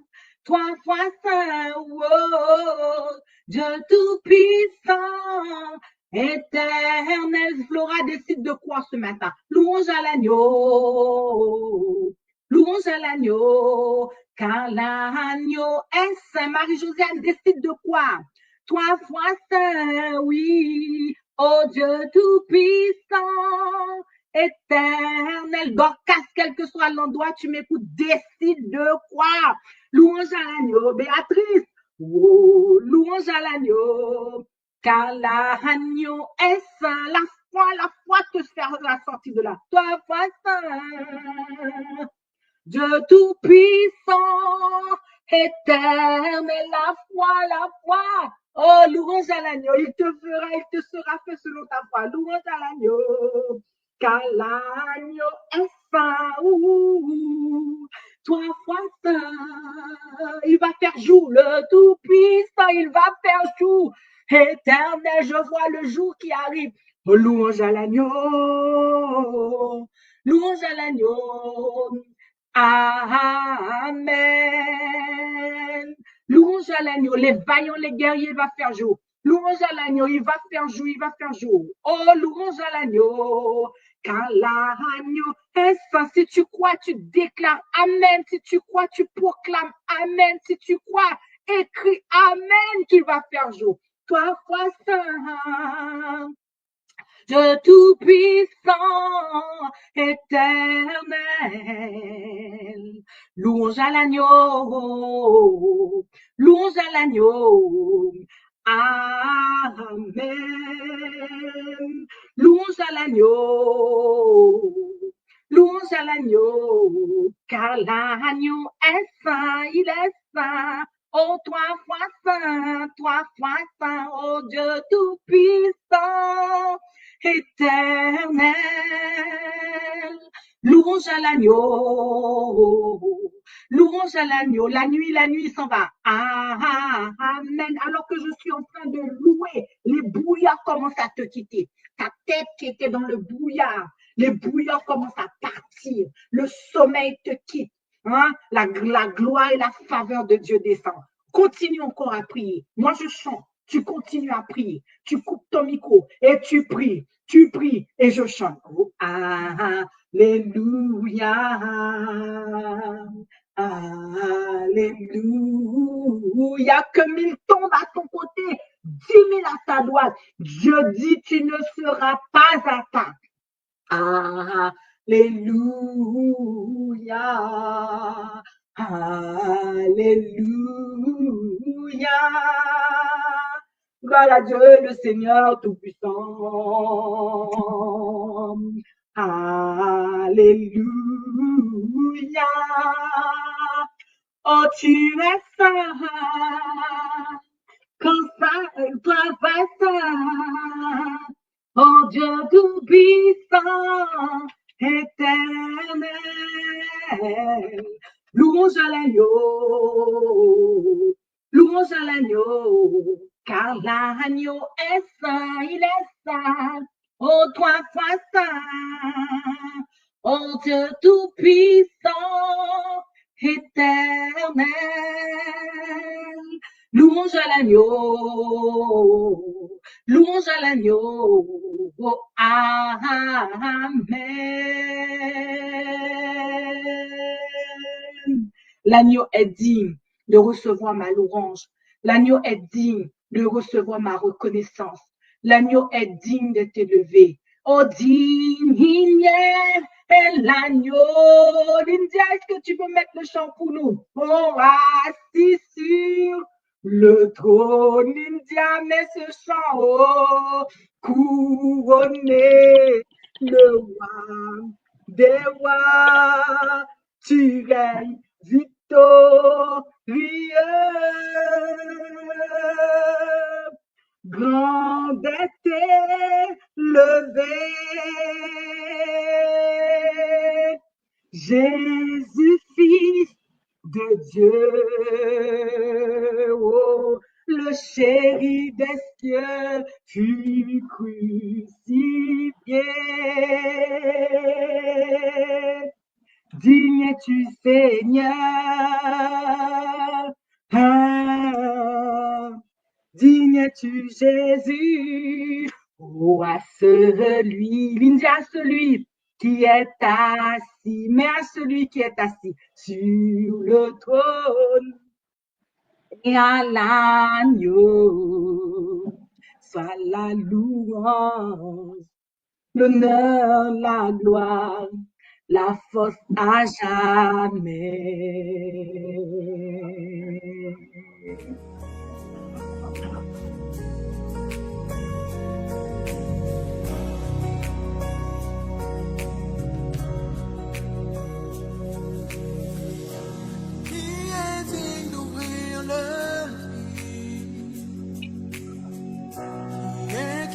3 fois saint, oh, Dieu tout-puissant, éternel. Flora décide de quoi ce matin? Louange à l'agneau, louange à l'agneau, car l'agneau est saint. Marie-Josiane décide de quoi? 3 fois saint, oui, oh Dieu tout-puissant, éternel. Dorcas, quel que soit l'endroit, tu m'écoutes, décide de quoi? Louange à l'agneau. Béatrice, oh, louange à l'agneau, car l'agneau est saint. La foi te sera sortie de là. 3 fois saint, Dieu tout-puissant, éternel, la foi. Oh, louange à l'agneau, il te sera fait selon ta foi. Louange à l'agneau, car l'agneau est saint. 3 fois saint, il va faire jour, le tout-puissant, il va faire jour. Éternel, je vois le jour qui arrive. Oh, louange à l'agneau, louange à l'agneau. Amen. Louange à l'agneau, les vaillants, les guerriers, va faire jour. Louange à l'agneau, il va faire jour, il va faire jour. Oh, louange à l'agneau, car l'agneau est saint. Si tu crois, tu déclares Amen. Si tu crois, tu proclames Amen. Si tu crois, écris Amen qu'il va faire jour. 3 fois saint, Dieu tout-puissant, éternel. Louange à l'agneau, louange à l'agneau. Amen. Louange à l'agneau, louange à l'agneau, car l'agneau est saint, il est saint. Oh, 3 fois saint, 3 fois saint, oh Dieu tout-puissant, éternel. Louange à l'agneau, louange à l'agneau. La nuit, il s'en va. Amen. Alors que je suis en train de louer, les brouillards commencent à te quitter. Ta tête qui était dans le brouillard, les brouillards commencent à partir. Le sommeil te quitte. Hein? La gloire et la faveur de Dieu descendent. Continue encore à prier. Moi, je chante. Tu continues à prier. Tu coupes ton micro et tu pries. Tu pries et je chante. Oh, alléluia. Alléluia. Que 1000 tombent à ton côté, 10 000 à ta droite. Je dis, tu ne seras pas atteint. Alléluia. Alléluia. Gloire à Dieu, le Seigneur Tout-Puissant. Alléluia. Oh, tu es saint. Quand ça, toi, va saint. Oh, Dieu Tout-Puissant, éternel. Louange à l'agneau, louange à l'agneau, car l'agneau est saint, il est saint. Oh, 3 fois saint, oh Dieu tout-puissant, éternel. Louange à l'agneau, Amen. L'agneau est digne de recevoir ma louange. L'agneau est digne de recevoir ma reconnaissance. L'agneau est digne d'être élevé. Oh, digne est l'agneau. Lindia, est-ce que tu peux mettre le chant pour nous? Oh, assis sur le trône, Lindia, met ce chant. Oh, couronné, le roi des rois, tu règnes victorieux. Grand est élevé, Jésus, Fils de Dieu, oh, le chéri des cieux fut crucifié. Digne es-tu, Seigneur, digne es-tu, Jésus, oh, à celui, Lindia, à celui qui est assis, mais à celui qui est assis sur le trône et à l'agneau, soit la louange, l'honneur, la gloire, la force à jamais.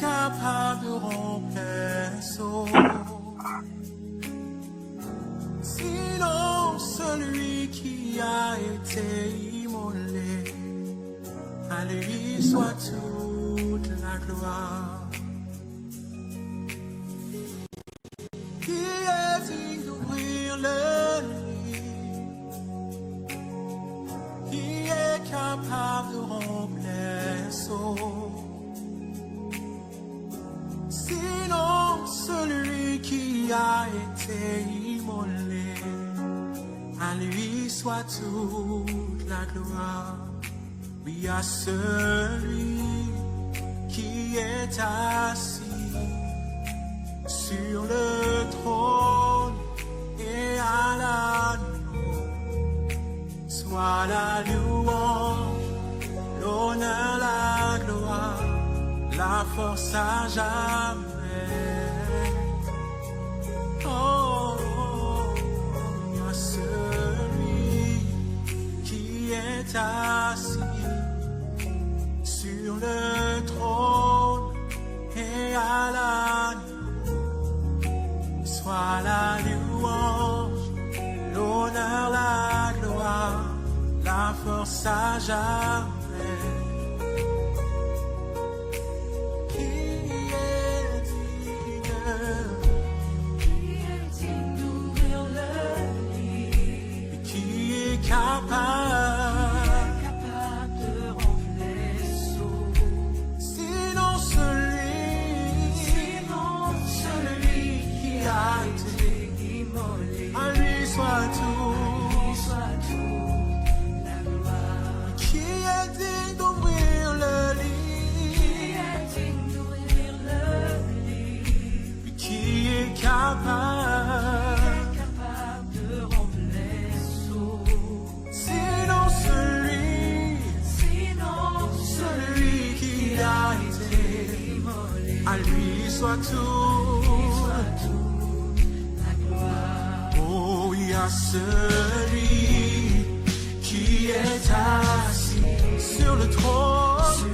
Capable de remplir son. Sinon celui qui a été immolé, à lui soit toute la gloire. Qui est digne d'ouvrir le livre, qui est capable de remplir son. Sinon celui qui a été immolé, à lui soit toute la gloire. Oui, à celui qui est assis sur le trône et à l'agneau, soit la louange, l'honneur, la gloire, la force à jamais. Oh, à celui qui est assis sur le trône et à l'agneau, soit la louange, l'honneur, la gloire, la force à jamais. Capable de remplir son. Sinon celui qui a été immolé, à lui soit tout la gloire. Qui est digne d'ouvrir le livre, qui est capable de remplir son. Sinon celui qui a été immolé, à lui soit tout la gloire. Oh oui, à celui qui est assis sur le trône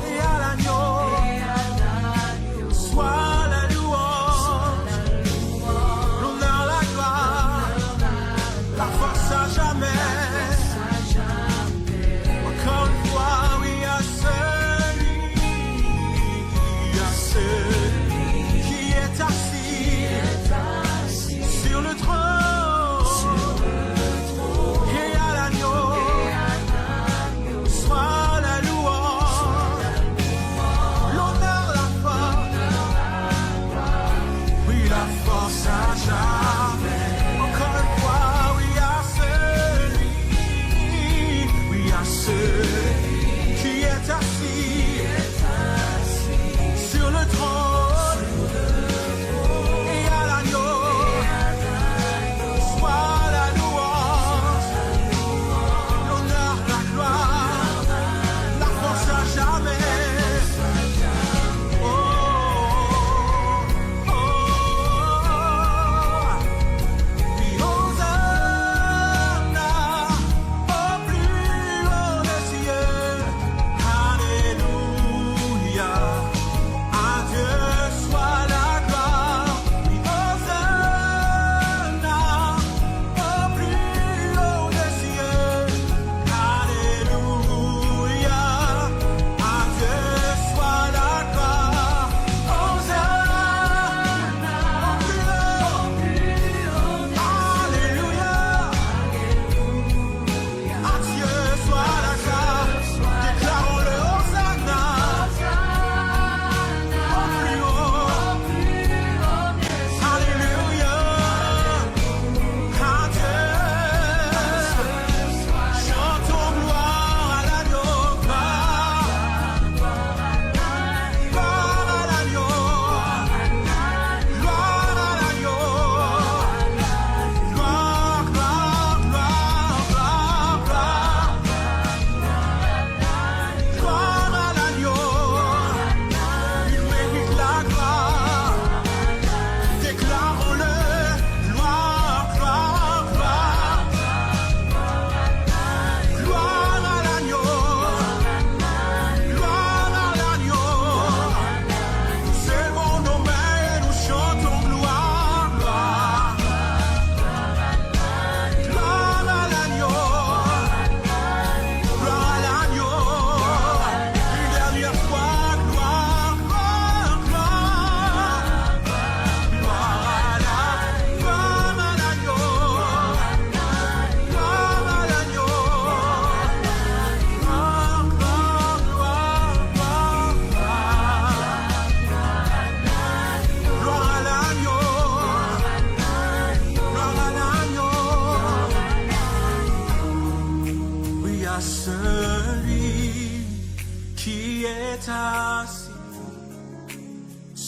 et à l'agneau, soit la louange, l'honneur, la gloire, la force à jamais. Encore une fois, oui, à celui qui est assis sur le trône.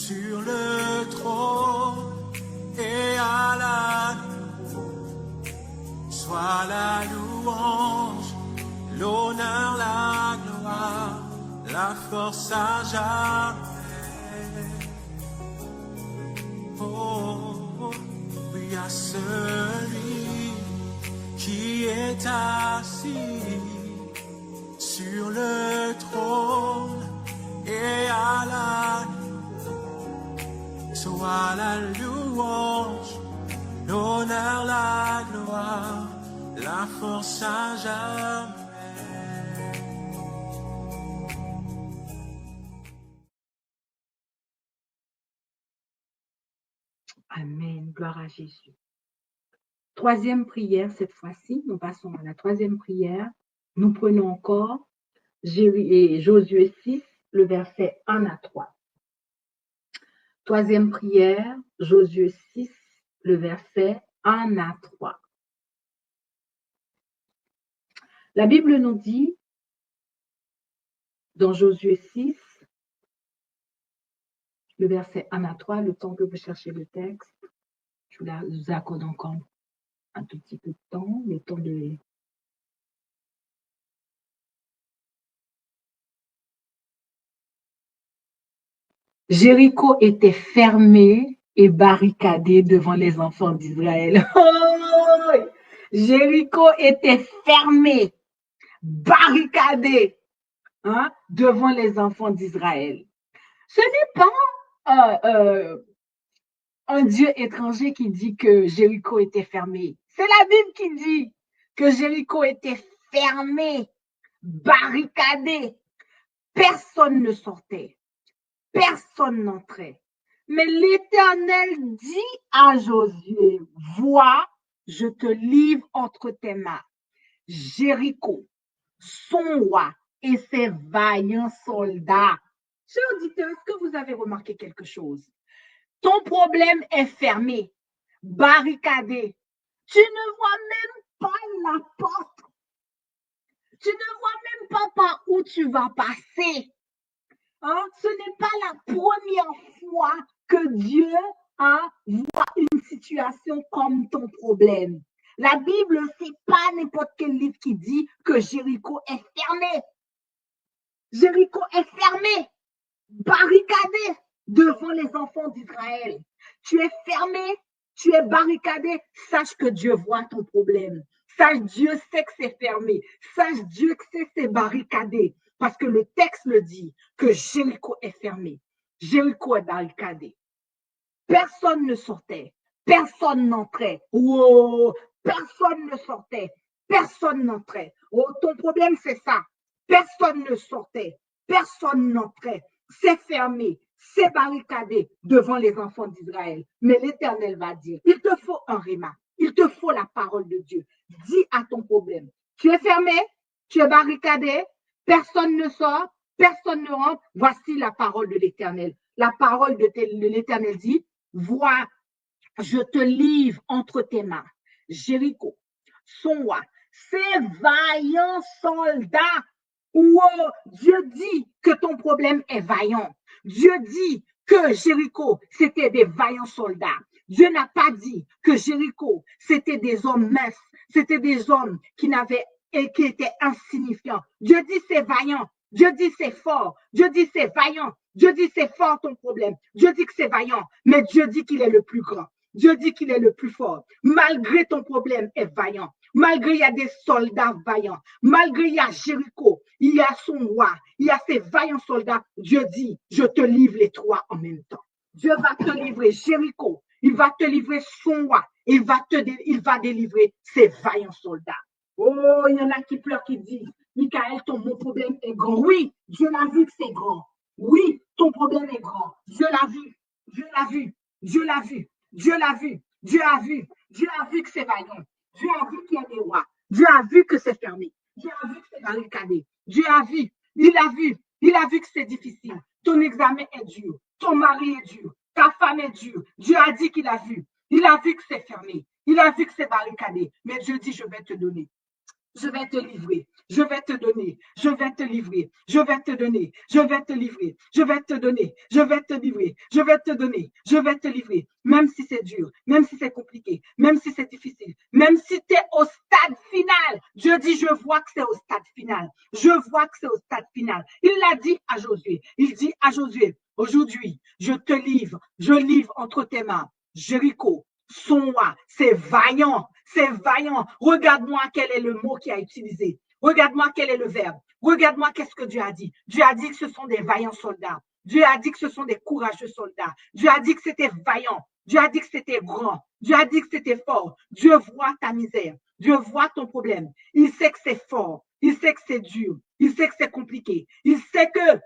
sur le trône et à la soit la louange, l'honneur, la gloire, la force à jamais. Oh, oui, à celui qui est assis sur le trône et à la soit la louange, l'honneur, la gloire, la force à jamais. Amen. Gloire à Jésus. Troisième prière, cette fois-ci, nous passons à la troisième prière. Nous prenons encore Josué 6, le verset 1 à 3. Troisième prière, Josué 6, le verset 1 à 3. La Bible nous dit, dans Josué 6, le verset 1 à 3, le temps que vous cherchez le texte, je vous accorde encore un tout petit peu de temps, le temps de... Jéricho était fermé et barricadé devant les enfants d'Israël. Oh! Jéricho était fermé, barricadé devant les enfants d'Israël. Ce n'est pas un Dieu étranger qui dit que Jéricho était fermé. C'est la Bible qui dit que Jéricho était fermé, barricadé. Personne ne sortait. Personne n'entrait. Mais l'Éternel dit à Josué, vois, je te livre entre tes mains. Jéricho, son roi et ses vaillants soldats. Chers auditeurs, est-ce que vous avez remarqué quelque chose? Ton problème est fermé, barricadé. Tu ne vois même pas la porte. Tu ne vois même pas par où tu vas passer. Ce n'est pas la première fois que Dieu voit une situation comme ton problème. La Bible, c'est pas n'importe quel livre qui dit que Jéricho est fermé. Jéricho est fermé, barricadé devant les enfants d'Israël. Tu es fermé, tu es barricadé. Sache que Dieu voit ton problème. Sache Dieu sait que c'est fermé. Sache Dieu que c'est barricadé. Parce que le texte le dit que Jéricho est fermé. Jéricho est barricadé. Personne ne sortait. Personne n'entrait. Oh, personne ne sortait. Personne n'entrait. Oh, ton problème, c'est ça. Personne ne sortait. Personne n'entrait. C'est fermé. C'est barricadé devant les enfants d'Israël. Mais l'Éternel va dire, il te faut un réma. Il te faut la parole de Dieu. Dis à ton problème. Tu es fermé. Tu es barricadé. Personne ne sort, personne ne rentre. Voici la parole de l'Éternel. La parole de l'Éternel dit, vois, je te livre entre tes mains. Jéricho, son roi, ses vaillants soldats. Oh, Dieu dit que ton problème est vaillant. Dieu dit que Jéricho, c'était des vaillants soldats. Dieu n'a pas dit que Jéricho, c'était des hommes minces, c'était des hommes qui n'avaient et qui était insignifiant. Dieu dit c'est vaillant. Dieu dit c'est fort. Dieu dit c'est vaillant. Dieu dit c'est fort ton problème. Dieu dit que c'est vaillant. Mais Dieu dit qu'il est le plus grand. Dieu dit qu'il est le plus fort. Malgré ton problème est vaillant. Malgré il y a des soldats vaillants. Malgré il y a Jéricho. Il y a son roi. Il y a ses vaillants soldats. Dieu dit, je te livre les trois en même temps. Dieu va te livrer Jéricho. Il va te livrer son roi. Il va délivrer ses vaillants soldats. Oh, il y en a qui pleurent, qui disent, Michael, mon problème est grand. Oui, Dieu l'a vu que c'est grand. Oui, ton problème est grand. Dieu l'a vu. Dieu l'a vu. Dieu l'a vu. Dieu l'a vu. Dieu a vu. Dieu a vu que c'est vaillant. Dieu a vu qu'il y a des rois. Dieu a vu que c'est fermé. Dieu a vu que c'est barricadé. Dieu a vu. Il a vu. Il a vu que c'est difficile. Ton examen est dur. Ton mari est dur. Ta femme est dure. Dieu a dit qu'il a vu. Il a vu que c'est fermé. Il a vu que c'est barricadé. Mais Dieu dit, je vais te donner. Je vais te livrer, je vais te donner, je vais te livrer, je vais te donner, je vais te livrer, je vais te donner, je vais te livrer, je vais te donner, je vais te livrer, même si c'est dur, même si c'est compliqué, même si c'est difficile, même si tu es au stade final. Dieu dit, je vois que c'est au stade final, je vois que c'est au stade final. Il l'a dit à Josué, il dit à Josué, aujourd'hui, je te livre, je livre entre tes mains Jéricho, son roi, c'est vaillant, c'est vaillant. Regarde-moi quel est le mot qu'il a utilisé. Regarde-moi quel est le verbe. Regarde-moi qu'est-ce que Dieu a dit. Dieu a dit que ce sont des vaillants soldats. Dieu a dit que ce sont des courageux soldats. Dieu a dit que c'était vaillant. Dieu a dit que c'était grand. Dieu a dit que c'était fort. Dieu voit ta misère. Dieu voit ton problème. Il sait que c'est fort. Il sait que c'est dur. Il sait que c'est compliqué. Il sait que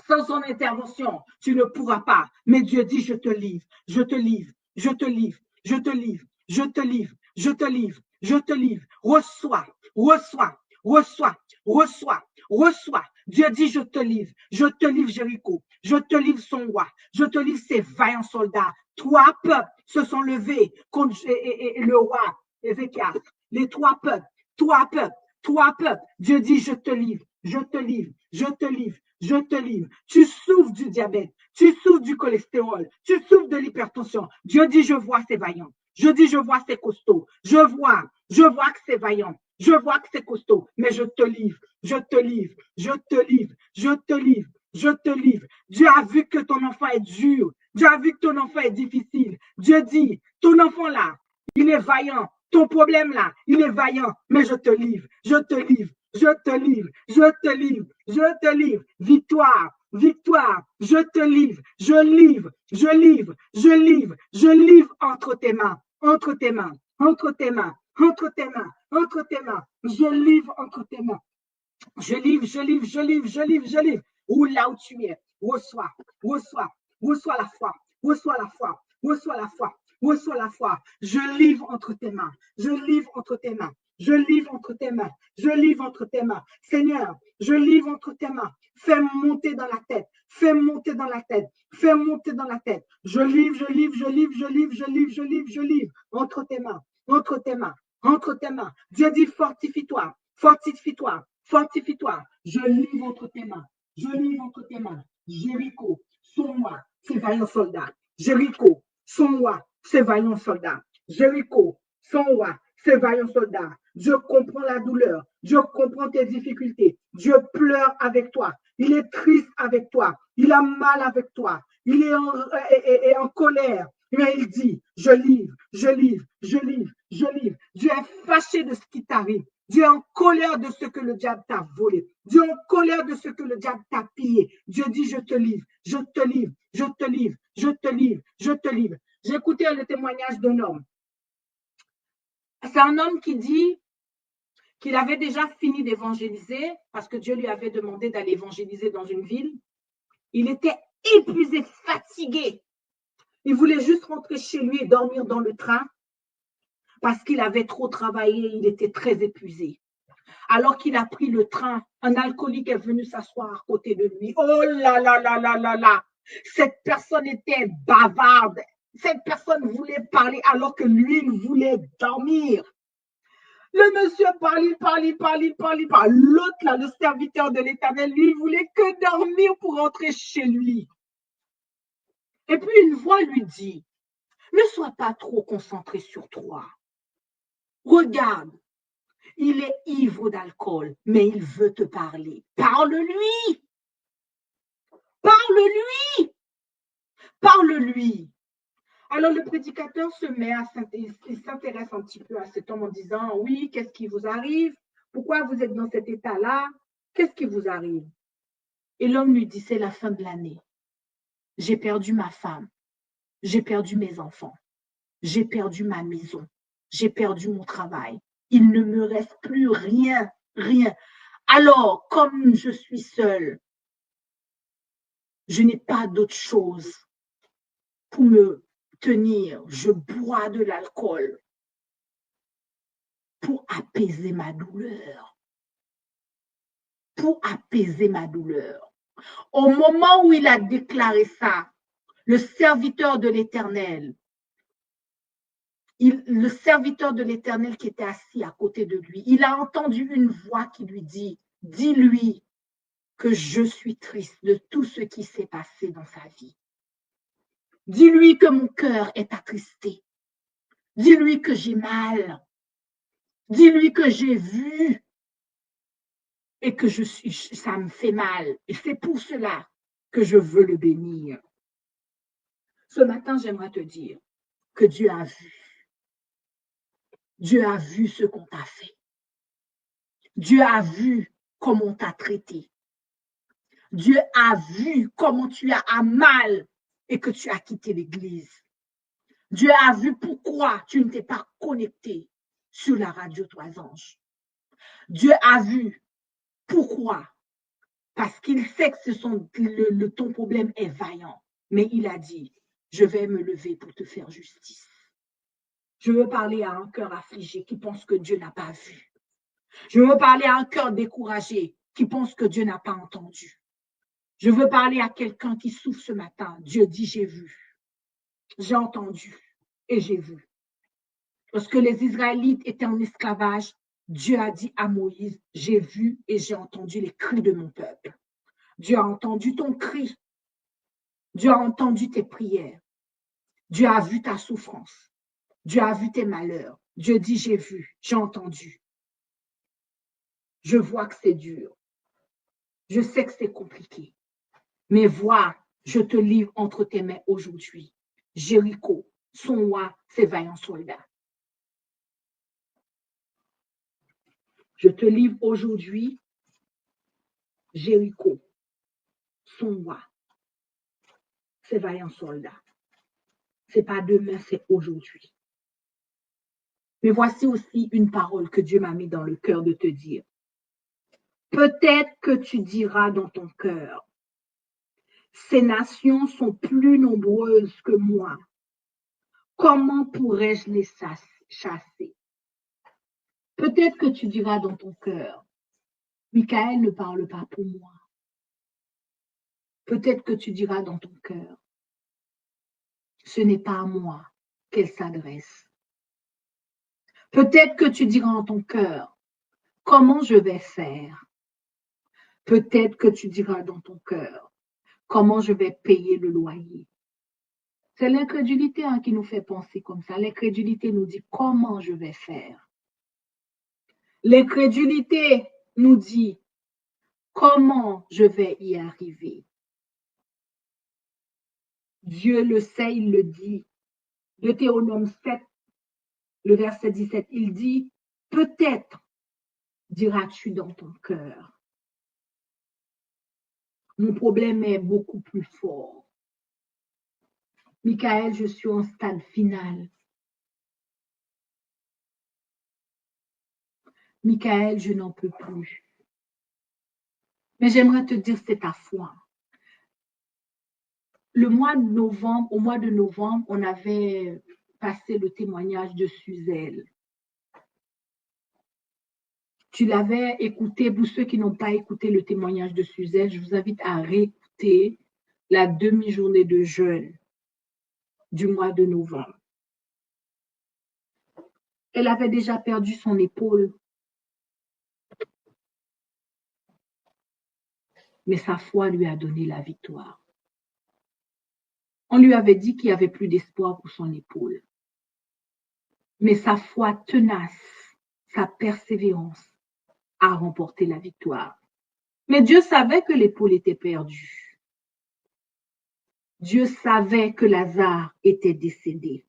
sans son intervention, tu ne pourras pas. Mais Dieu dit, je te livre, je te livre, je te livre, je te livre, je te livre, je te livre, je te livre. Reçois, reçois, reçois, reçois, reçois. Dieu dit, je te livre Jéricho, je te livre son roi, je te livre ses vaillants soldats. Trois peuples se sont levés contre le roi Ézéchias. Les trois peuples. Dieu dit, je te livre, je te livre, je te livre, je te livre. Tu souffres du diabète, tu souffres du cholestérol, tu souffres de l'hypertension. Dieu dit, je vois ces vaillants. Je dis, je vois ces costauds. Je vois que c'est vaillant. Je vois que c'est costaud. Mais je te livre, je te livre, je te livre, je te livre, je te livre. Dieu a vu que ton enfant est dur. Dieu a vu que ton enfant est difficile. Dieu dit, ton enfant là, il est vaillant. Ton problème là, il est vaillant, mais je te livre, je te livre, je te livre, je te livre, je te livre. Victoire, victoire, je te livre, je livre, je livre, je livre, je livre entre tes mains, entre tes mains, entre tes mains, entre tes mains, entre tes mains. Je livre entre tes mains. Je livre, je livre, je livre, je livre, je livre. Où là où tu es, reçois, reçois, reçois la foi, reçois la foi, reçois la foi. Reçois la foi. Je livre entre tes mains. Je livre entre tes mains. Je livre entre tes mains. Je livre entre tes mains. Seigneur, je livre entre tes mains. Fais monter dans la tête. Fais monter dans la tête. Fais monter dans la tête. Je livre, je livre, je livre, je livre, je livre, je livre, je livre. Entre tes mains. Entre tes mains. Entre tes mains. Dieu dit fortifie-toi. Fortifie-toi. Fortifie-toi. Je livre entre tes mains. Je livre entre tes mains. Jéricho, son roi, ses vaillants soldats. Jéricho, son roi, ses vaillants soldats. Jéricho, son roi, ses vaillants soldats. Dieu comprend la douleur. Dieu comprend tes difficultés. Dieu pleure avec toi. Il est triste avec toi. Il a mal avec toi. Il est en colère. Mais il dit, je livre, je livre, je livre, je livre. Dieu est fâché de ce qui t'arrive. Dieu est en colère de ce que le diable t'a volé. Dieu est en colère de ce que le diable t'a pillé. Dieu dit, je te livre, je te livre, je te livre, je te livre, je te livre. J'ai écouté le témoignage d'un homme. C'est un homme qui dit qu'il avait déjà fini d'évangéliser parce que Dieu lui avait demandé d'aller évangéliser dans une ville. Il était épuisé, fatigué. Il voulait juste rentrer chez lui et dormir dans le train parce qu'il avait trop travaillé, il était très épuisé. Alors qu'il a pris le train, un alcoolique est venu s'asseoir à côté de lui. Oh là là là là là là! Cette personne était bavarde. Cette personne voulait parler alors que lui, il voulait dormir. Le monsieur parle. L'autre, là, le serviteur de l'Éternel, lui, il voulait que dormir pour rentrer chez lui. Et puis une voix lui dit, ne sois pas trop concentré sur toi. Regarde, il est ivre d'alcool, mais il veut te parler. Parle-lui. Parle-lui. Parle-lui. Alors le prédicateur se met il s'intéresse un petit peu à cet homme en disant, oui, qu'est-ce qui vous arrive? Pourquoi vous êtes dans cet état-là? Qu'est-ce qui vous arrive? Et l'homme lui dit, c'est la fin de l'année. J'ai perdu ma femme. J'ai perdu mes enfants. J'ai perdu ma maison. J'ai perdu mon travail. Il ne me reste plus rien, rien. Alors, comme je suis seule, je n'ai pas d'autre chose pour me tenir. Je bois de l'alcool pour apaiser ma douleur. Pour apaiser ma douleur. Au moment où il a déclaré ça, le serviteur de l'Éternel, le serviteur de l'Éternel qui était assis à côté de lui, il a entendu une voix qui lui dit, dis-lui que je suis triste de tout ce qui s'est passé dans sa vie. Dis-lui que mon cœur est attristé. Dis-lui que j'ai mal. Dis-lui que j'ai vu et que ça me fait mal. Et c'est pour cela que je veux le bénir. Ce matin, j'aimerais te dire que Dieu a vu. Dieu a vu ce qu'on t'a fait. Dieu a vu comment on t'a traité. Dieu a vu comment tu as mal et que tu as quitté l'église. Dieu a vu pourquoi tu ne t'es pas connecté sur la radio Trois Anges. Dieu a vu pourquoi. Parce qu'il sait que ton problème est vaillant. Mais il a dit, je vais me lever pour te faire justice. Je veux parler à un cœur affligé qui pense que Dieu n'a pas vu. Je veux parler à un cœur découragé qui pense que Dieu n'a pas entendu. Je veux parler à quelqu'un qui souffre ce matin. Dieu dit, j'ai vu, j'ai entendu et j'ai vu. Lorsque les Israélites étaient en esclavage, Dieu a dit à Moïse, j'ai vu et j'ai entendu les cris de mon peuple. Dieu a entendu ton cri. Dieu a entendu tes prières. Dieu a vu ta souffrance. Dieu a vu tes malheurs. Dieu dit, j'ai vu, j'ai entendu. Je vois que c'est dur. Je sais que c'est compliqué. Mais vois, je te livre entre tes mains aujourd'hui. Jéricho, son roi, ses vaillants soldats. Je te livre aujourd'hui Jéricho, son roi, ses vaillants soldats. C'est pas demain, c'est aujourd'hui. Mais voici aussi une parole que Dieu m'a mis dans le cœur de te dire. Peut-être que tu diras dans ton cœur, ces nations sont plus nombreuses que moi. Comment pourrais-je les chasser? Peut-être que tu diras dans ton cœur, Michaël ne parle pas pour moi. Peut-être que tu diras dans ton cœur, ce n'est pas à moi qu'elle s'adresse. Peut-être que tu diras en ton cœur, comment je vais faire? Peut-être que tu diras dans ton cœur, comment je vais payer le loyer? C'est l'incrédulité qui nous fait penser comme ça. L'incrédulité nous dit comment je vais faire. L'incrédulité nous dit comment je vais y arriver. Dieu le sait, il le dit. Deutéronome 7, le verset 17, il dit, peut-être diras-tu dans ton cœur. Mon problème est beaucoup plus fort. Michaël, je suis en stade final. Michaël, je n'en peux plus. Mais j'aimerais te dire, c'est ta foi. Au mois de novembre, on avait passé le témoignage de Suzelle. Tu l'avais écouté, pour ceux qui n'ont pas écouté le témoignage de Suzelle, je vous invite à réécouter la demi-journée de jeûne du mois de novembre. Elle avait déjà perdu son épaule. Mais sa foi lui a donné la victoire. On lui avait dit qu'il n'y avait plus d'espoir pour son épaule. Mais sa foi tenace, sa persévérance a remporté la victoire. Mais Dieu savait que l'épaule était perdue. Dieu savait que Lazare était décédé.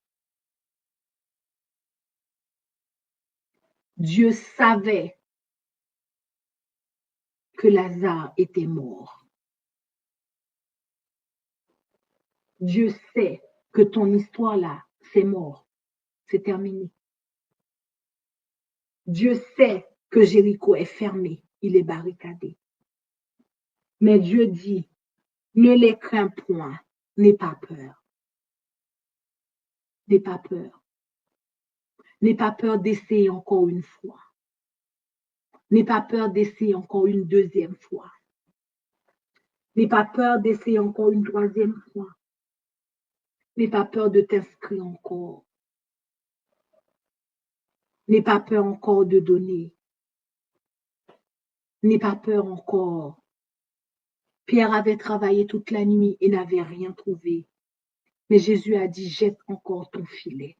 Dieu savait que Lazare était mort. Dieu sait que ton histoire là, c'est mort, c'est terminé. Dieu sait que Jéricho est fermé, il est barricadé. Mais Dieu dit, ne les crains point, n'aie pas peur. N'aie pas peur. N'aie pas peur d'essayer encore une fois. N'aie pas peur d'essayer encore une deuxième fois. N'aie pas peur d'essayer encore une troisième fois. N'aie pas peur de t'inscrire encore. N'aie pas peur encore de donner. N'aie pas peur encore. Pierre avait travaillé toute la nuit et n'avait rien trouvé. Mais Jésus a dit, jette encore ton filet.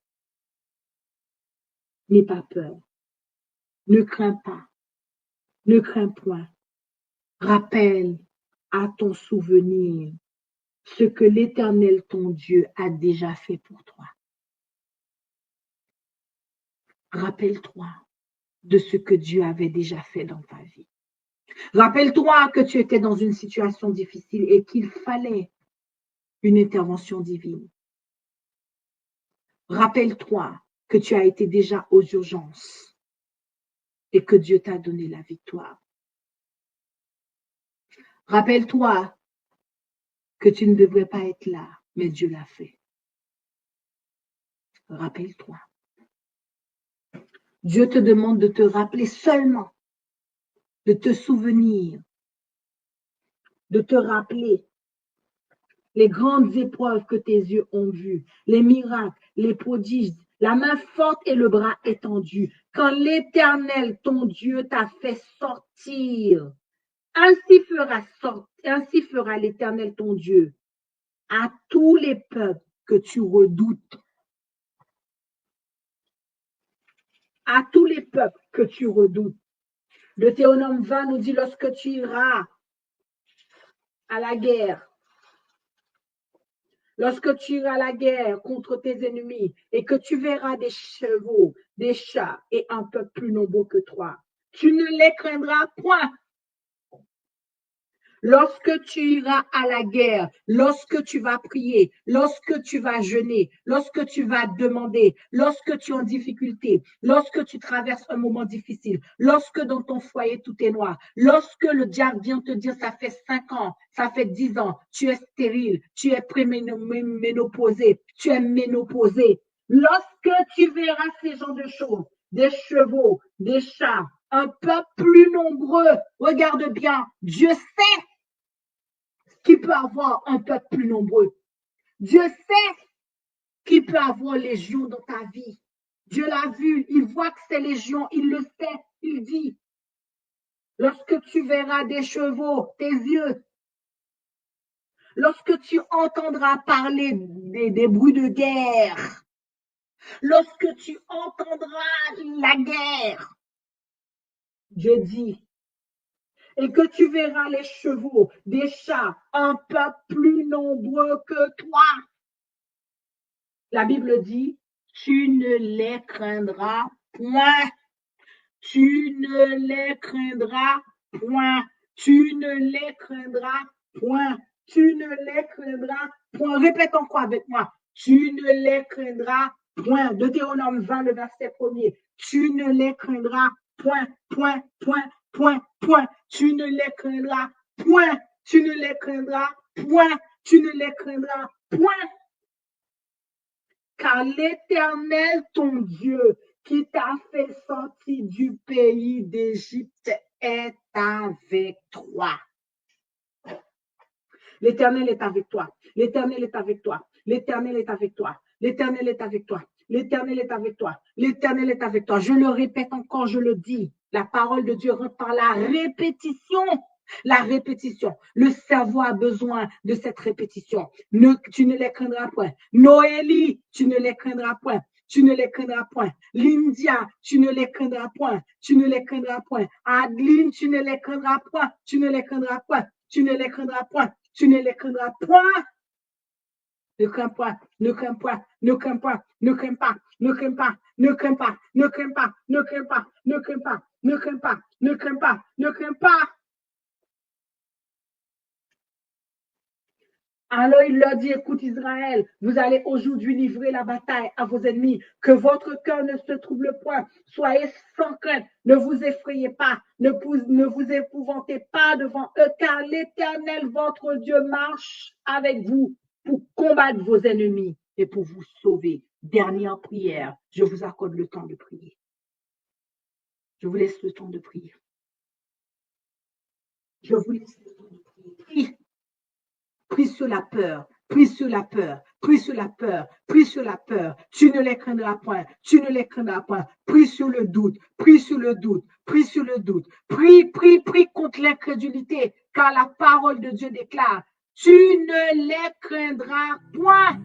N'aie pas peur. Ne crains pas. Ne crains point. Rappelle à ton souvenir ce que l'Éternel, ton Dieu, a déjà fait pour toi. Rappelle-toi de ce que Dieu avait déjà fait dans ta vie. Rappelle-toi que tu étais dans une situation difficile et qu'il fallait une intervention divine. Rappelle-toi que tu as été déjà aux urgences et que Dieu t'a donné la victoire. Rappelle-toi que tu ne devrais pas être là, mais Dieu l'a fait. Rappelle-toi. Dieu te demande de te rappeler seulement, de te souvenir, de te rappeler les grandes épreuves que tes yeux ont vues, les miracles, les prodiges, la main forte et le bras étendu. Quand l'Éternel, ton Dieu, t'a fait sortir, ainsi fera l'Éternel, ton Dieu, à tous les peuples que tu redoutes. À tous les peuples que tu redoutes. Deutéronome 20 nous dit, lorsque tu iras à la guerre, lorsque tu iras à la guerre contre tes ennemis et que tu verras des chevaux, des chats et un peuple plus nombreux que toi, tu ne les craindras point. Lorsque tu iras à la guerre, lorsque tu vas prier, lorsque tu vas jeûner, lorsque tu vas demander, lorsque tu es en difficulté, lorsque tu traverses un moment difficile, lorsque dans ton foyer tout est noir, lorsque le diable vient te dire ça fait 5 ans, ça fait 10 ans, tu es stérile, tu es préménopausé, tu es ménopausé. Lorsque tu verras ces genres de choses, des chevaux, des chats, un peuple plus nombreux, regarde bien, Dieu sait qui peut avoir un peuple plus nombreux. Dieu sait qui peut avoir légion dans ta vie. Dieu l'a vu, il voit que c'est légion, il le sait, il dit. Lorsque tu verras des chevaux, tes yeux, lorsque tu entendras parler des bruits de guerre, lorsque tu entendras la guerre, Dieu dit, et que tu verras les chevaux, des chats, un peuple plus nombreux que toi. La Bible dit, tu ne les craindras point. Tu ne les craindras point. Tu ne les craindras point. Tu ne les craindras point. Répète encore avec moi. Tu ne les craindras point. Deutéronome 20, le verset 1er. Tu ne les craindras point, point, point, point, point. Tu ne les craindras point. Tu ne les craindras point. Tu ne les craindras point. Car l'Éternel, ton Dieu, qui t'a fait sortir du pays d'Égypte, est avec toi. L'Éternel est avec toi. L'Éternel est avec toi. L'Éternel est avec toi. L'Éternel est avec toi. L'Éternel est avec toi. L'Éternel est avec toi. Je le répète encore, je le dis. La parole de Dieu rentre par la répétition. La répétition. Le cerveau a besoin de cette répétition. Tu ne les craindras point. Noélie, tu ne les craindras point. Tu ne les craindras point. Lindia, tu ne les craindras point. Tu ne les craindras point. Adeline, tu ne les craindras point. Tu ne les craindras point. Tu ne les craindras point. Tu ne les craindras point. Ne crains pas, ne crains pas, ne crains pas, ne crains pas, ne crains pas, ne crains pas, ne crains pas, ne crains pas, ne crains pas, ne crains pas, ne crains pas, ne crains pas. Alors il leur dit, écoute Israël, vous allez aujourd'hui livrer la bataille à vos ennemis, que votre cœur ne se trouble point, soyez sans crainte, ne vous effrayez pas, ne vous épouvantez pas devant eux, car l'Éternel, votre Dieu, marche avec vous pour combattre vos ennemis et pour vous sauver. Dernière prière, je vous accorde le temps de prier. Je vous laisse le temps de prier. Je vous laisse le temps de prier. Prie sur la peur, prie sur la peur, Prie sur la peur. Prie sur la peur. Tu ne les craindras point. Tu ne les craindras point. Prie sur le doute. Prie sur le doute. Prie sur le doute. Prie, prie, prie contre l'incrédulité. Car la parole de Dieu déclare, tu ne les craindras point.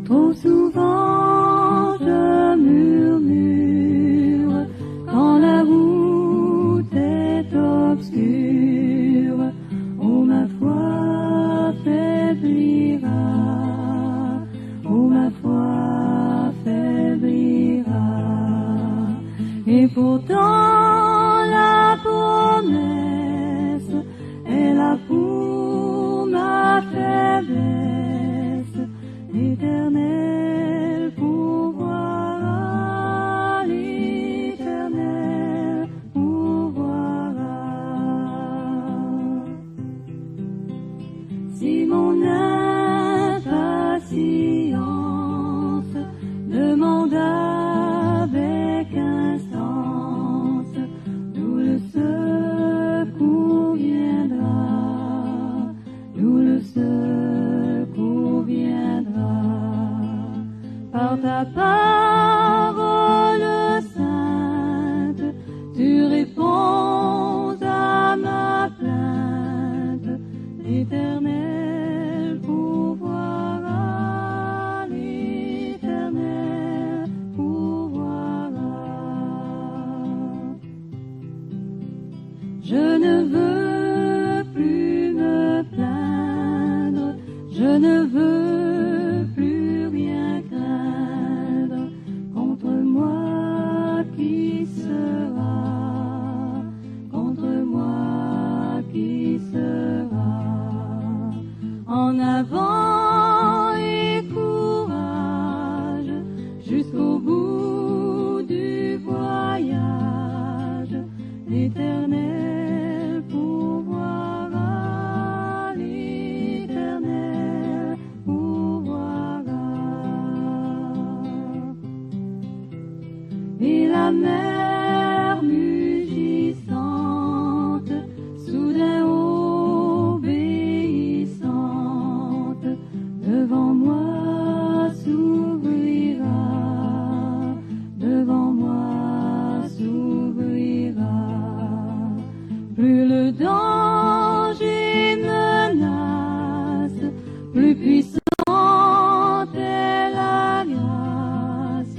Trop souvent je murmure quand la route est obscure. Oh, ma foi faiblira, oh, ma foi faiblira. Et pourtant la promesse est là pour ma faiblesse. L'Éternel pourvoira, l'Éternel pourvoira. Si mon impatience demande avec instance, d'où le secours viendra, d'où le secours viendra. Par ta parole sainte, tu réponds à ma plainte. L'Éternel pourvoira, l'Éternel pourvoira. Je ne veux plus me plaindre, je ne veux plus rien craindre. Contre moi qui sera, contre moi qui sera. En avant et courage jusqu'au bout du voyage. L'Éternel pourvoira, l'Éternel pourvoira. Et la mer mugissante, soudain obéissante, devant moi s'ouvrira, devant moi s'ouvrira. Plus le danger menace, plus puissante est la grâce.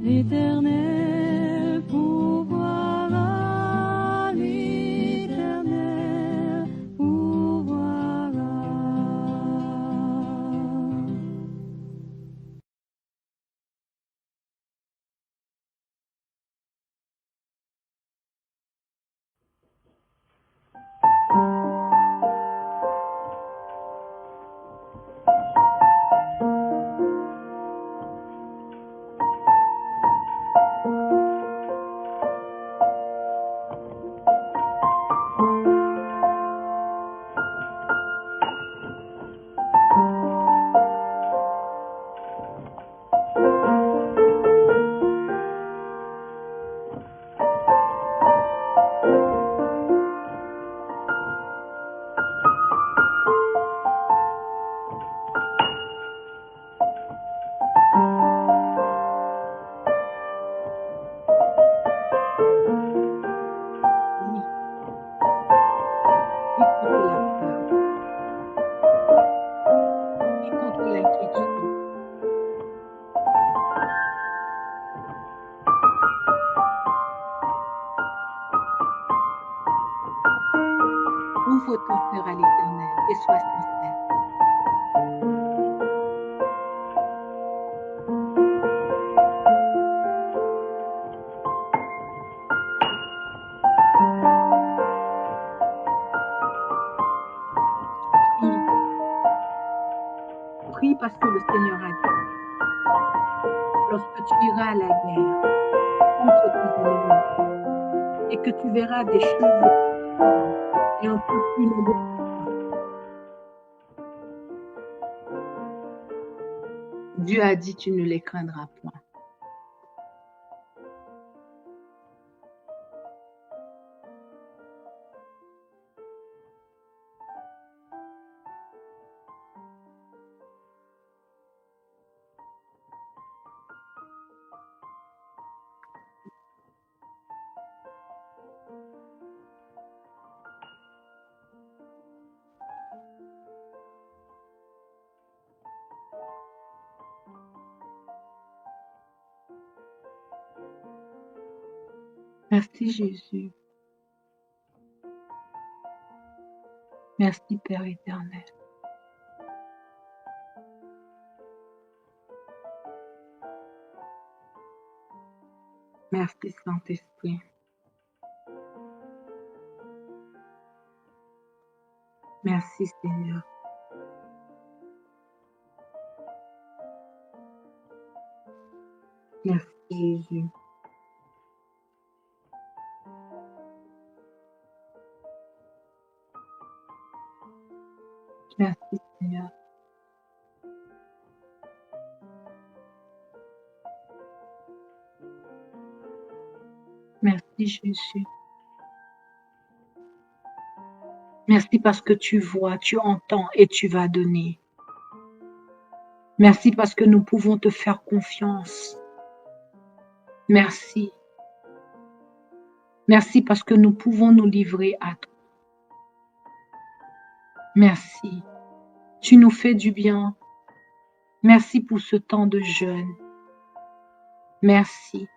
L'Éternel pourvoira, l'Éternel pourvoira. Oui. Prie contre la peur. Prie contre l'inquiétude. Ouvre ton cœur à l'Éternel et sois sincère. Prie. Prie parce que le Seigneur a dit, lorsque tu iras à la guerre contre tes ennemis et que tu verras des choses et un peu plus nombreux que toi. Dieu a dit, tu ne les craindras point. Merci Jésus. Merci Père éternel. Merci Saint-Esprit. Merci Seigneur. Merci Jésus. Merci Seigneur. Merci Jésus. Merci parce que tu vois, tu entends et tu vas donner. Merci parce que nous pouvons te faire confiance. Merci. Merci parce que nous pouvons nous livrer à toi. Merci. Tu nous fais du bien. Merci pour ce temps de jeûne. Merci.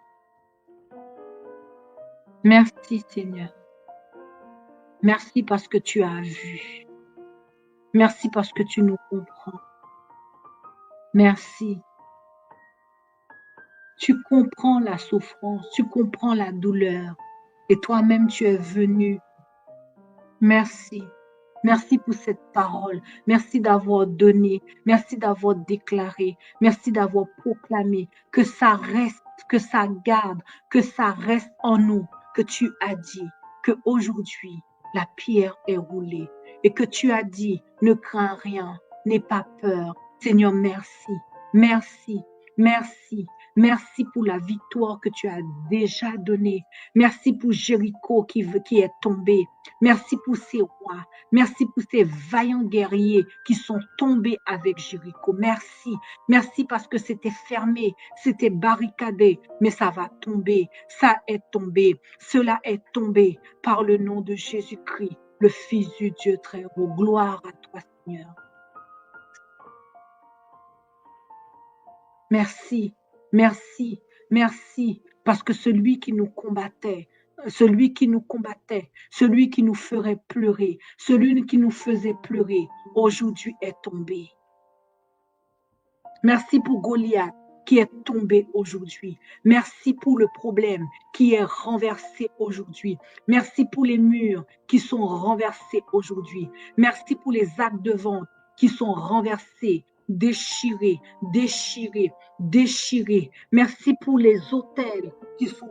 Merci Seigneur. Merci parce que tu as vu. Merci parce que tu nous comprends. Merci. Tu comprends la souffrance, tu comprends la douleur. Et toi-même, tu es venu. Merci. Merci pour cette parole. Merci d'avoir donné. Merci d'avoir déclaré. Merci d'avoir proclamé. Que ça reste, que ça garde, que ça reste en nous. Que tu as dit qu'aujourd'hui, la pierre est roulée. Et que tu as dit, ne crains rien, n'aie pas peur. Seigneur, merci. Merci. Merci. Merci pour la victoire que tu as déjà donnée. Merci pour Jéricho qui est tombé. Merci pour ces rois. Merci pour ces vaillants guerriers qui sont tombés avec Jéricho. Merci. Merci parce que c'était fermé, c'était barricadé, mais ça va tomber. Ça est tombé. Cela est tombé par le nom de Jésus-Christ, le Fils du Dieu très haut. Gloire à toi, Seigneur. Merci. Merci, merci, parce que celui qui nous combattait, celui qui nous ferait pleurer, celui qui nous faisait pleurer, aujourd'hui est tombé. Merci pour Goliath qui est tombé aujourd'hui. Merci pour le problème qui est renversé aujourd'hui. Merci pour les murs qui sont renversés aujourd'hui. Merci pour les actes de vente qui sont renversés, déchirés, déchirés, déchirés. Merci pour les hôtels qui sont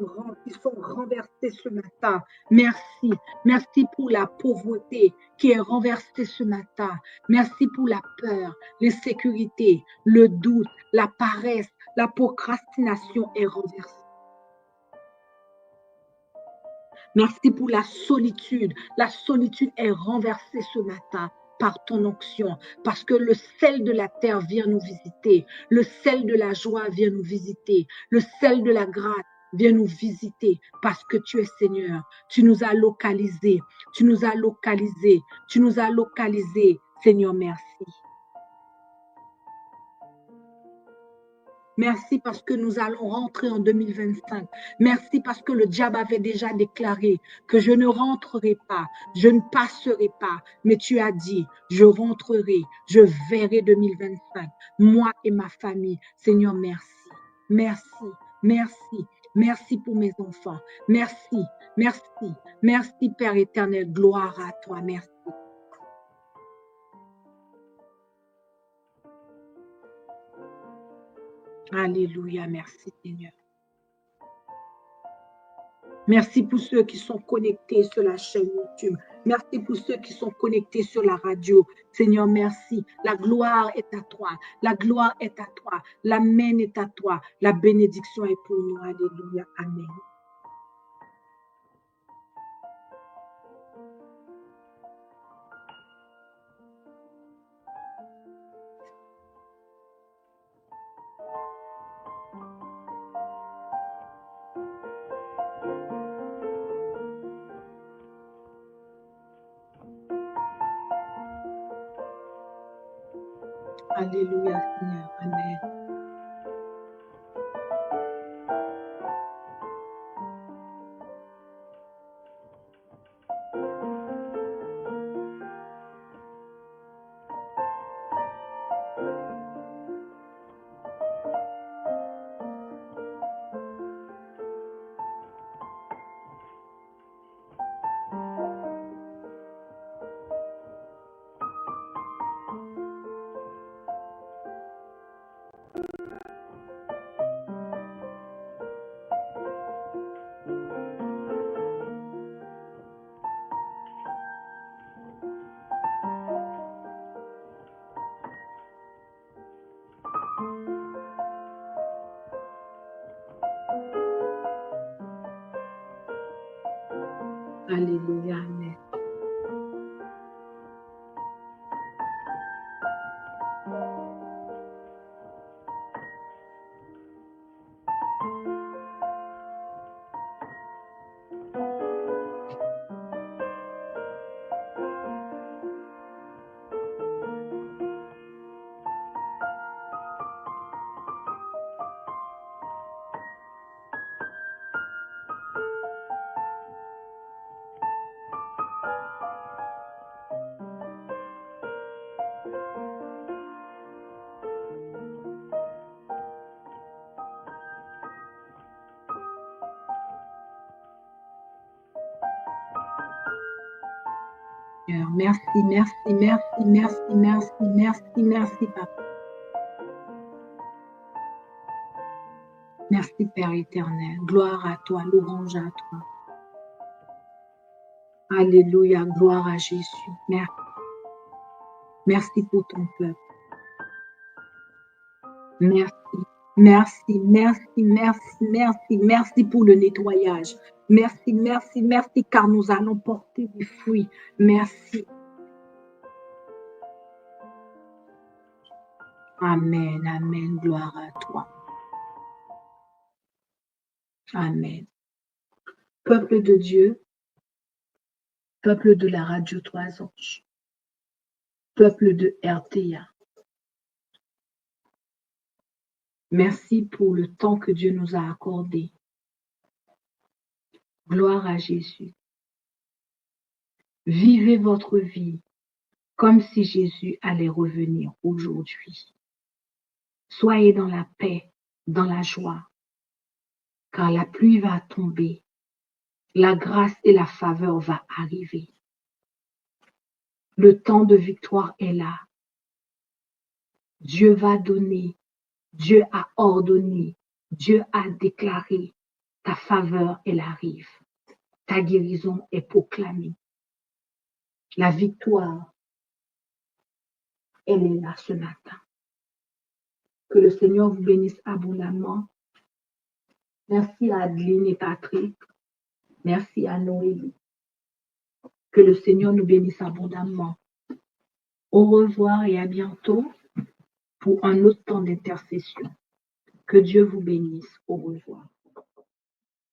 renversés ce matin. Merci. Merci pour la pauvreté qui est renversée ce matin. Merci pour la peur, l'insécurité, le doute, la paresse, la procrastination est renversée. Merci pour la solitude. La solitude est renversée ce matin par ton onction, parce que le sel de la terre vient nous visiter, le sel de la joie vient nous visiter, le sel de la grâce vient nous visiter, parce que tu es Seigneur. Tu nous as localisés, tu nous as localisés, tu nous as localisés. Seigneur, merci. Merci parce que nous allons rentrer en 2025. Merci parce que le diable avait déjà déclaré que je ne rentrerai pas, je ne passerai pas. Mais tu as dit, je rentrerai, je verrai 2025, moi et ma famille. Seigneur, merci, merci, merci, merci pour mes enfants. Merci, merci, merci Père éternel, gloire à toi, merci. Alléluia, merci Seigneur. Merci pour ceux qui sont connectés sur la chaîne YouTube. Merci pour ceux qui sont connectés sur la radio. Seigneur, merci. La gloire est à toi. La gloire est à toi. L'amen est à toi. La bénédiction est pour nous. Alléluia, amen. Alléluia, Seigneur. Amen. Alléluia. Amen. Merci, merci, merci, merci, merci, merci, merci, Papa. Merci, Père éternel. Gloire à toi, louange à toi. Alléluia, gloire à Jésus. Merci. Merci pour ton peuple. Merci, merci, merci, merci, merci, merci pour le nettoyage. Merci, merci, merci, car nous allons porter des fruits. Merci. Amen, amen, gloire à toi. Amen. Peuple de Dieu, peuple de la radio 3 Anges, peuple de RTA, merci pour le temps que Dieu nous a accordé. Gloire à Jésus. Vivez votre vie comme si Jésus allait revenir aujourd'hui. Soyez dans la paix, dans la joie, car la pluie va tomber, la grâce et la faveur vont arriver. Le temps de victoire est là. Dieu va donner, Dieu a ordonné, Dieu a déclaré, ta faveur, elle arrive. Ta guérison est proclamée. La victoire, elle est là ce matin. Que le Seigneur vous bénisse abondamment. Merci à Adeline et Patrick. Merci à Noélie. Que le Seigneur nous bénisse abondamment. Au revoir et à bientôt pour un autre temps d'intercession. Que Dieu vous bénisse. Au revoir.